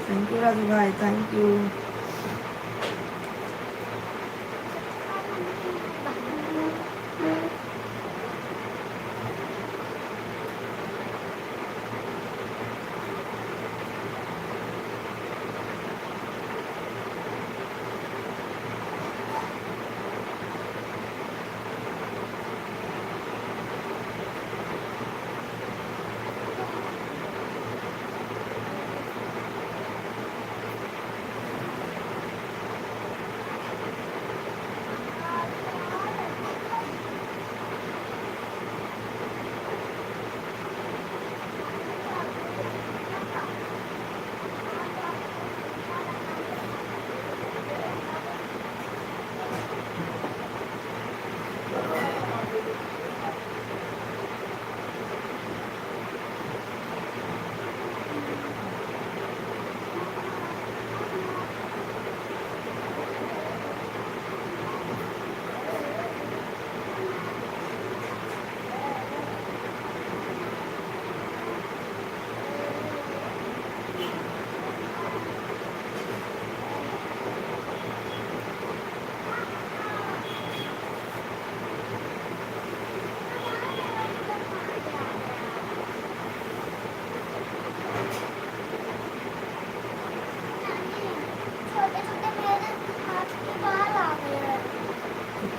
थैंक यू राजू भाई, थैंक यू।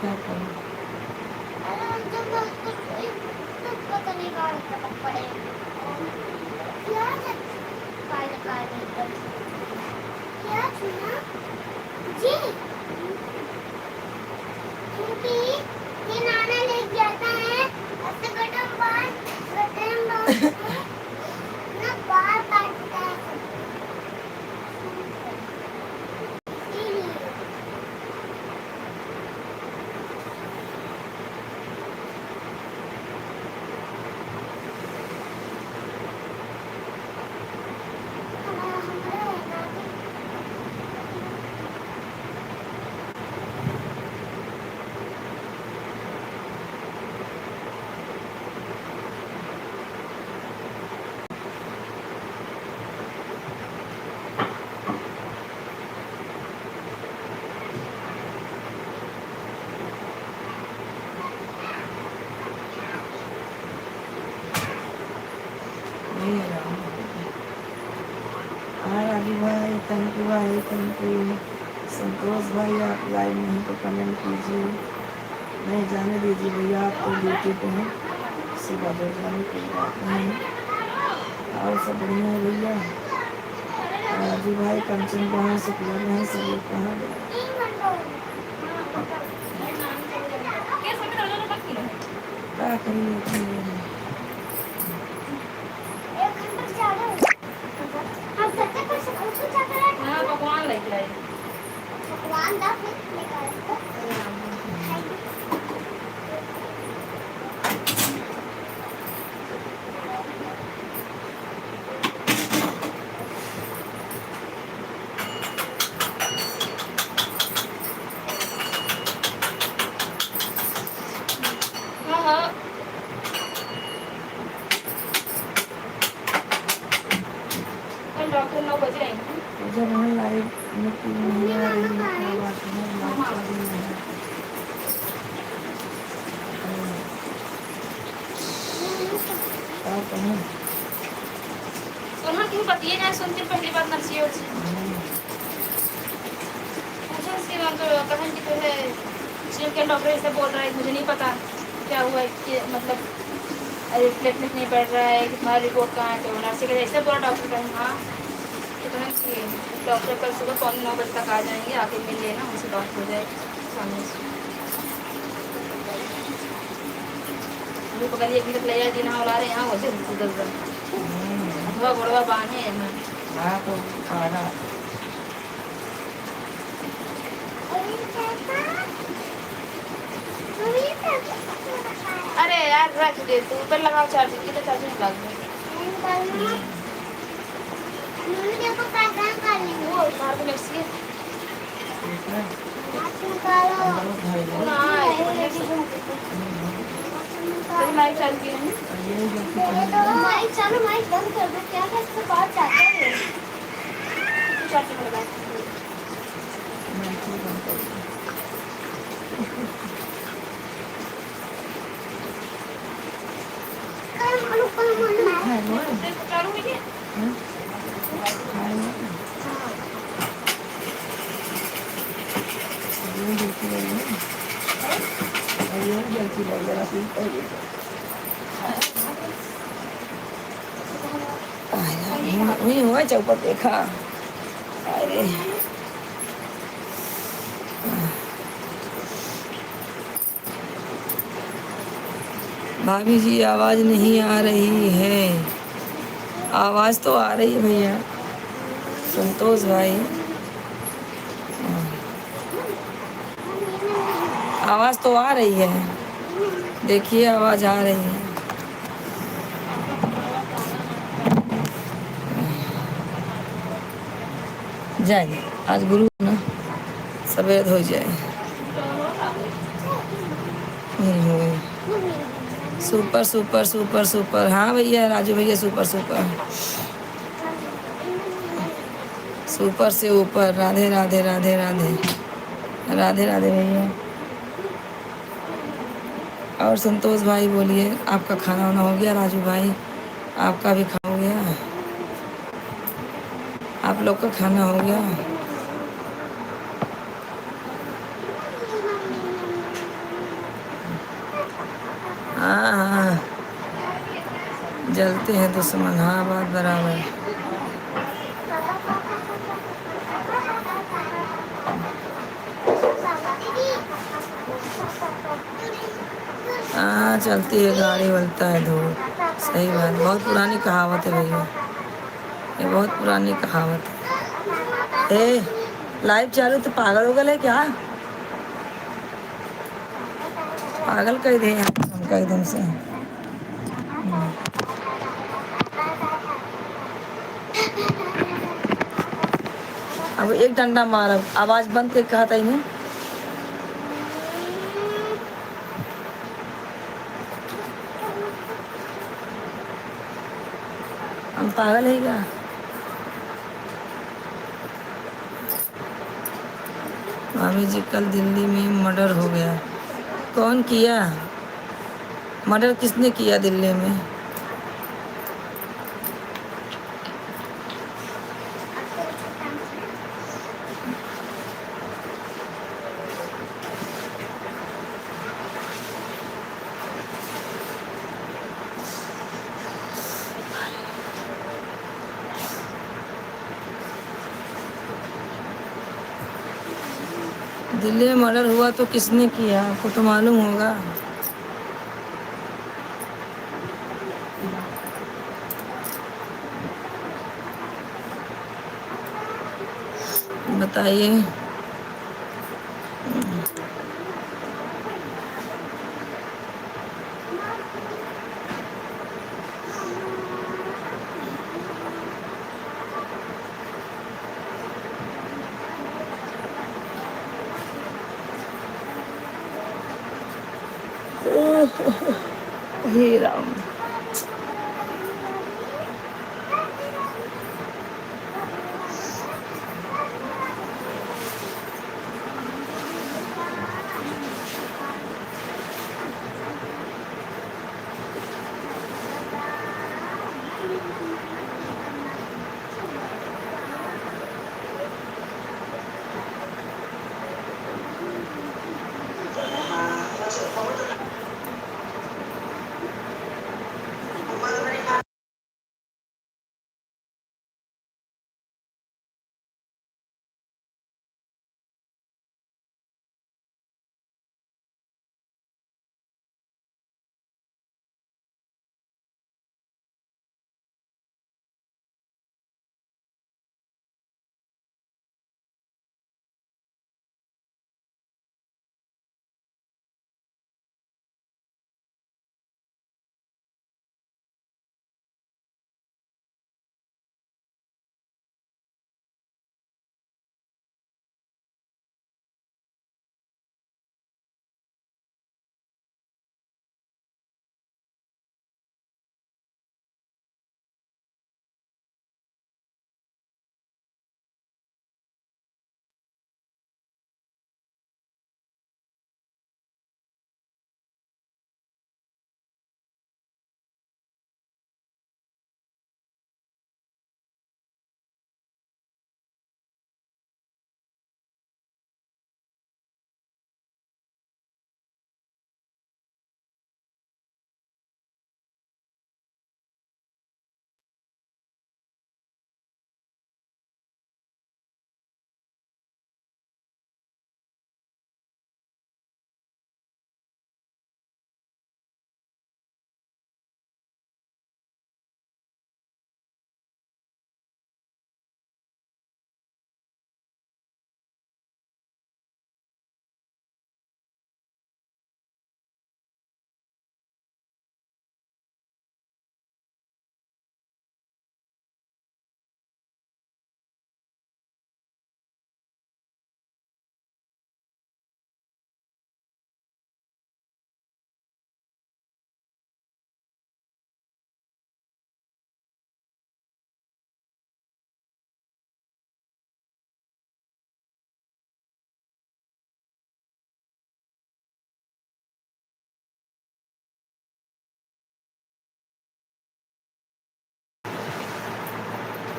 क्या करूं? राजू भाई थैंक यू भाई, थैंक यू। संतोष भाई आप लाइव नहीं तो कमेंट कीजिए, नहीं जाने दीजिए भैया, आप तो ड्यूटी पे हैं, सुबह दे जाने कोई बात नहीं। और सब बढ़िया है भैया। राजू भाई कंचन कहाँ, शुक्ला बहन सब लोग कहाँ गए? क्या करिए हाँ हाँ कल डॉक्टर 9 बजे आएंगे। जब हमें लाइव में क्यों नहीं आ रही है, क्या बात है, लाइव चालू है। क्या कहूँ? उन्होंने क्यों पति है ना सुनती पहली बात नर्सियों से मुझे उसके बाद तो कहन की तो है सिर्फ के डॉक्टर ऐसे बोल रहा है मुझे नहीं पता क्या हुआ है कि मतलब अरे प्लेटलेट नहीं बढ़ रहा है कि तुम्हारा रिपोर्ट कहाँ है तो नर्सिंग के ऐसे बोला डॉक्टर कहें हाँ तो कहें कि डॉक्टर कल सुबह 9:15 तक आ जाएंगे आके मिल लेना उनसे बात हो जाए सामने से मुझे पकड़ एक मिनट ले जाए दिन हाँ ला रहे यहाँ हो जाए 10 अथवा गोड़वा बांधे हैं मैं हाँ तो खाना अरे यार रख दे तू ऊपर लगाओ चार्जिंग की तो चार्जिंग लग गई वो कार्बोनेट से ठीक है, बहुत भाई है। ना तो लाइट चल गई है ये जल्दी पहले माइक चालू माइक बंद कर दो क्या है इससे बात जाता है चार्जिंग लगा मैं क्यों बंद कर दूँ? खाए ना? चालू है क्या हाँ? खाए ना? ये जल्दी लग गया। ये जल्दी लग गया, फिर पहले वही हुआ चौपट देखा। अरे भाभी जी आवाज़ नहीं आ रही है। आवाज़ तो आ रही है भैया संतोष भाई, आवाज़ तो आ रही है, देखिए आवाज़ आ रही है। जाए आज गुरु ना सवेर हो जाए। सुपर सुपर सुपर सुपर, हाँ भैया राजू भैया सुपर सुपर सुपर से ऊपर। राधे राधे राधे राधे राधे राधे भैया। और संतोष भाई बोलिए, आपका खाना वाना हो गया? राजू भाई आपका भी खाना हो गया? आप लोग का खाना हो गया? हाँ हाँ जलते हैं दुश्मन, हाँ बात बराबर। हाँ चलती है गाड़ी बोलता है धूप, सही बात, बहुत पुरानी कहावत है भैया, ये बहुत पुरानी कहावत है। ए लाइव चालू तो पागल हो गए क्या? पागल कर दे हमका एकदम से। अब एक डंडा मार, आवाज़ बंद करके कहा था इन्हें। हम पागल है क्या? भाभी जी कल दिल्ली में मर्डर हो गया। कौन किया मर्डर? किसने किया दिल्ली में? दिल्ली में मर्डर हुआ तो किसने किया? आपको तो मालूम होगा। बताइए। हे राम।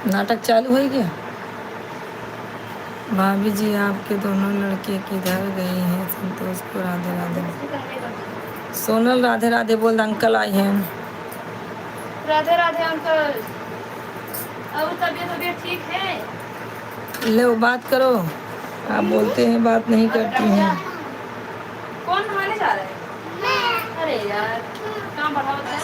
नाटक चालू हो गया। भाभी जी आपके दोनों लड़के किधर गए हैं? संतोष को राधे राधे। सोनल राधे राधे बोल, अंकल आए हैं। राधे राधे अंकल। अब तबीयत ठीक है? ले बात करो, आप बोलते हैं बात नहीं करती हैं। कौन नहाने जा रहा है? अरे यार काम बढ़ा होता है।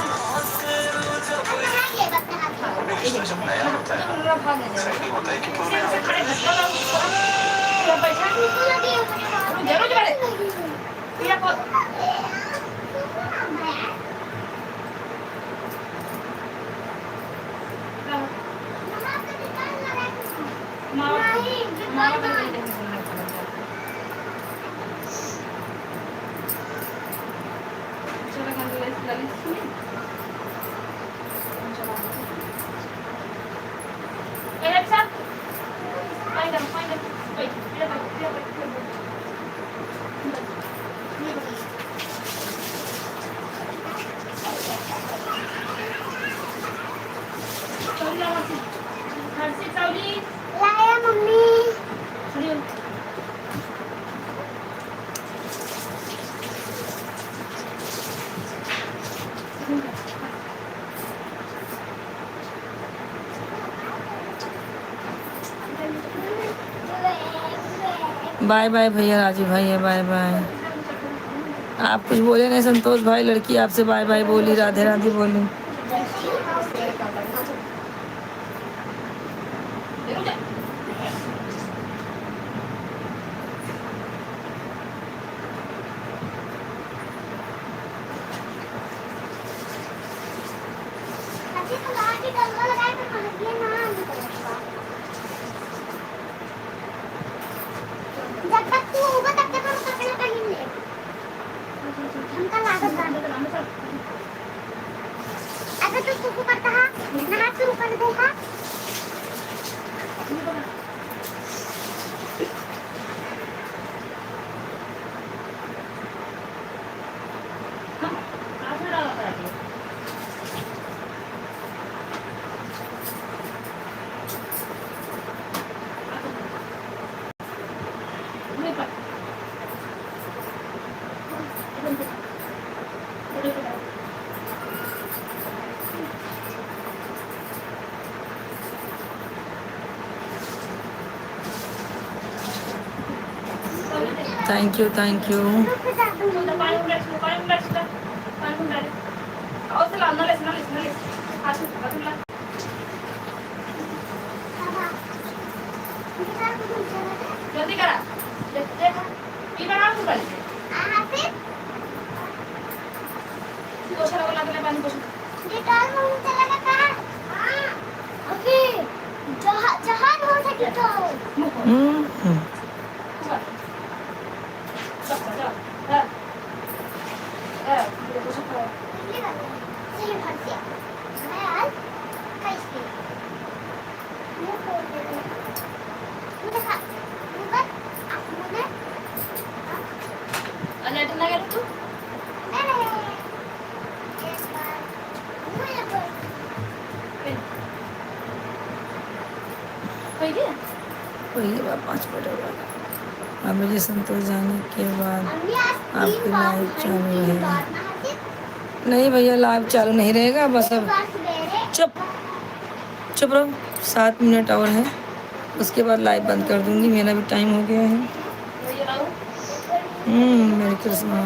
लाया मम्मी। बाय बाय भैया, राजू भैया बाय बाय। आप कुछ बोले नहीं संतोष भाई, लड़की आपसे बाय बाय बोली, राधे राधे बोली। जब तक तू होगा तब तक हम कपड़े पहन ले। हमका लागत थैंक यू थैंक यू। उधर पानी उलट लो, पानी उलट लो, पानी उलट लो। और से ला, नलेस नलेस नलेस। हाथ में हाथ में ला। जल्दी करा। देख ये बना तू कर। पोछा लगा ले पानी पोछा। ये काल में चला ना कहां? हां। ओके। जहाज हो सके तो। वही बात 5 मिनट होगा। अब मुझे संतोष जाने के बाद आपकी लाइव चालू रहेगा। नहीं भैया लाइव चालू नहीं रहेगा, बस अब चुप चुप रहो। 7 मिनट और है, उसके बाद लाइव बंद कर दूंगी। मेरा भी टाइम हो गया है। मेरी कृष्णा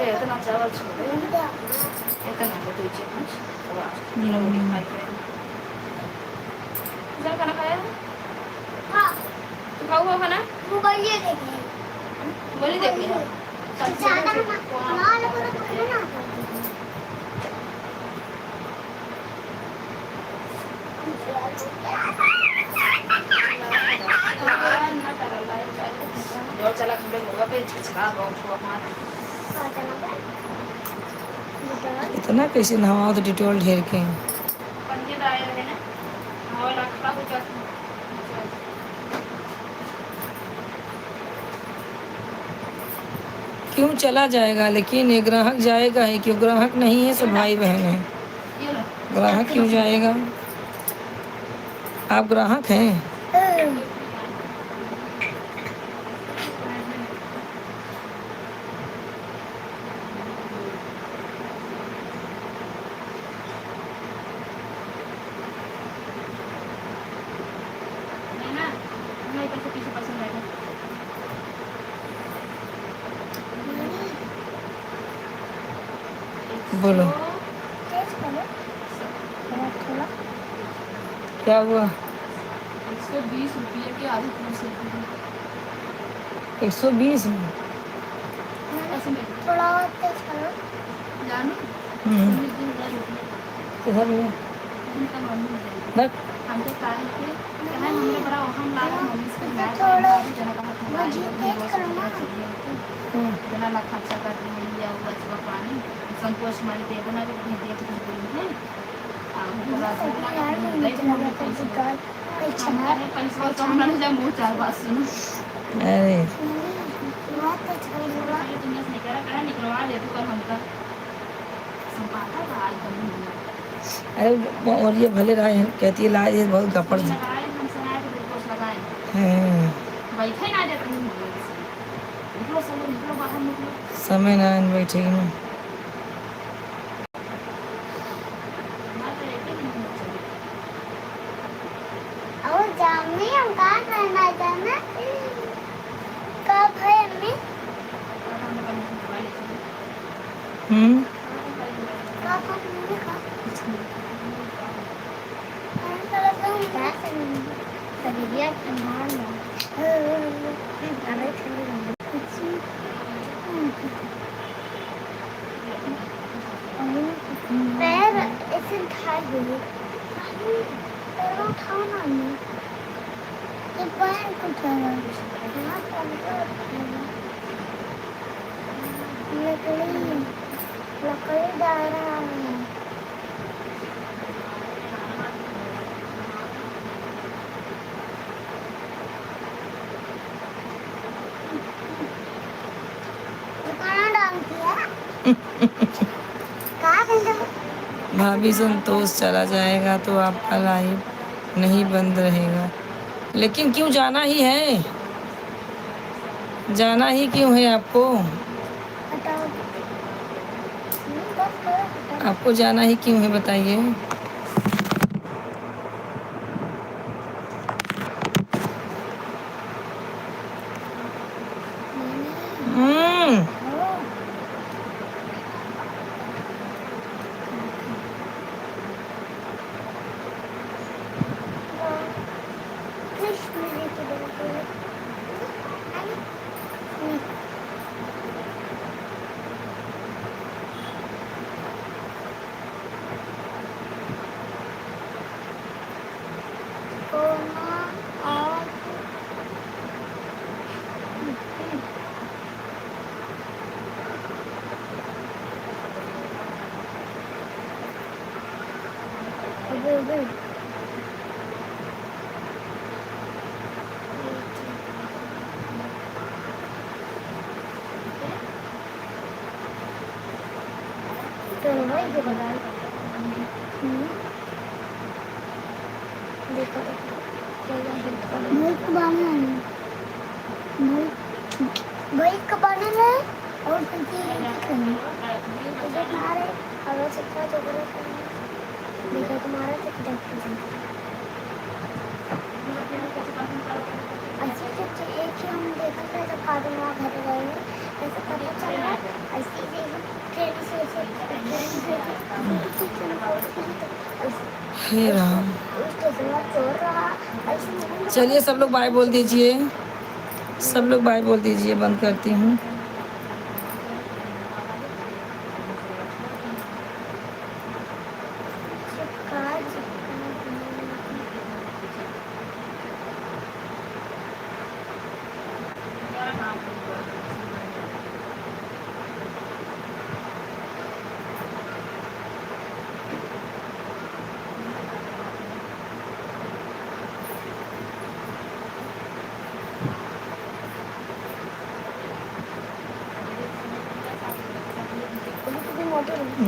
इतना चावल छोड़े इतना तो दो चम्मच खाना खाया? हाँ। तू खाऊ हो खाना? वो बोलिए देखिए। बोलिए देखिए। ज़्यादा ना ना। और चला खंडे होगा पे छिछका बहुत हुआ हमारा। इतना कैसे नहाओ तो डिटॉल ढेर के। पंजे दाए रहे ना हवा लगता हो क्या? क्यों चला जाएगा, लेकिन ये ग्राहक जाएगा ही क्यों? ग्राहक नहीं है, सब भाई बहन है। ग्राहक क्यों जाएगा? आप ग्राहक हैं? बोलो क्या हुआ? 120 रुपये की आधी पूरी 120 थोड़ा तेज करो जानो किधर में बस हम तो काहे के कहे हमरे बड़ा हम लागा मम्मी से मैच थोड़ा जना का हाथ में तेज करो ना जना ला खर्चा कर दी लिया हुआ सुबह पानी संतोष मारी दे बना के भेज दिया तो बोली है थोड़ा सा यार नहीं मम्मी पैसे कर पैसा तो हमने जा मुंह चार बात सुनो अरे बहुत अच्छा लगा तुमने निकला निकलवा दे तू कर हमका संपाता बाल कर अरे और ये भले रहा है कहती है लाज है बहुत गपड़ है। बैठे ना जाते निकलो सब निकलो बाहर निकलो समय ना बैठेगी ना और जामनी हम कहाँ रहना जाना कब है अम्मी कब मम्मी का तबीयत संभाल लो अरे पैर ऐसे उठा दो पैर उठाओ ना ये पैर को उठाओ लकड़ी डाल रहा है भाभी संतोष चला जाएगा तो आपका लाइव नहीं बंद रहेगा, लेकिन क्यों जाना ही है? जाना ही क्यों है आपको? आपको जाना ही क्यों है बताइए? तो भाई ये बता देखो मिल्क बनाना मिल्क बनाना और तुम्हारे अगर सिक्का चॉकलेट देखो तुम्हारा कितना ऐसे जब एक ही हम देखा था जब कार्टून वहाँ घर गए ऐसे पता चला ऐसे ट्रेन से हे राम। स्टेशन चोर रहा ऐसे चलिए सब लोग बाय बोल दीजिए, सब लोग बाय बोल दीजिए, बंद करती हूँ।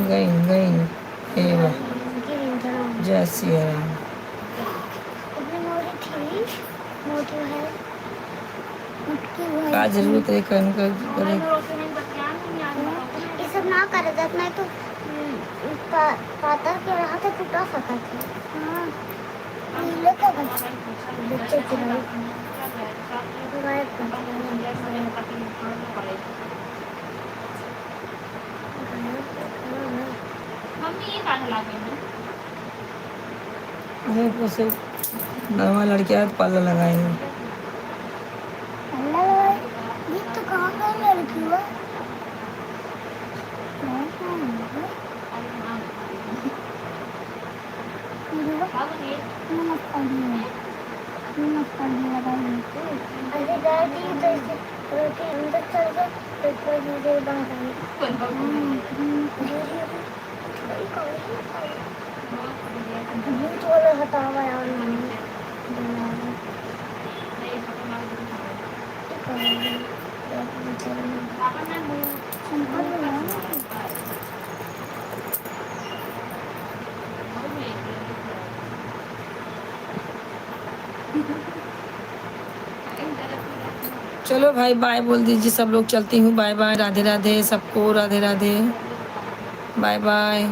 गई गई हे वाह, जय सिया राम। का जरूरत है कर करे। ये सब ना करे जब नहीं तो पातर के रहा था टूटा सका था। हाँ नीले का बच्चे चुराई मम्मी ये काढ़ा ला गई मेरे से नवा लड़कियां पार्लर लगाएंगे। ये तो कहाँ का लड़की हुआ अरे दादी तो अंदर चल गए तो कोई मुझे बाहर आई हटावा यार चलो भाई बाय बोल दीजिए सब लोग, चलती हूँ। बाय बाय, राधे राधे सबको, राधे राधे, बाय बाय।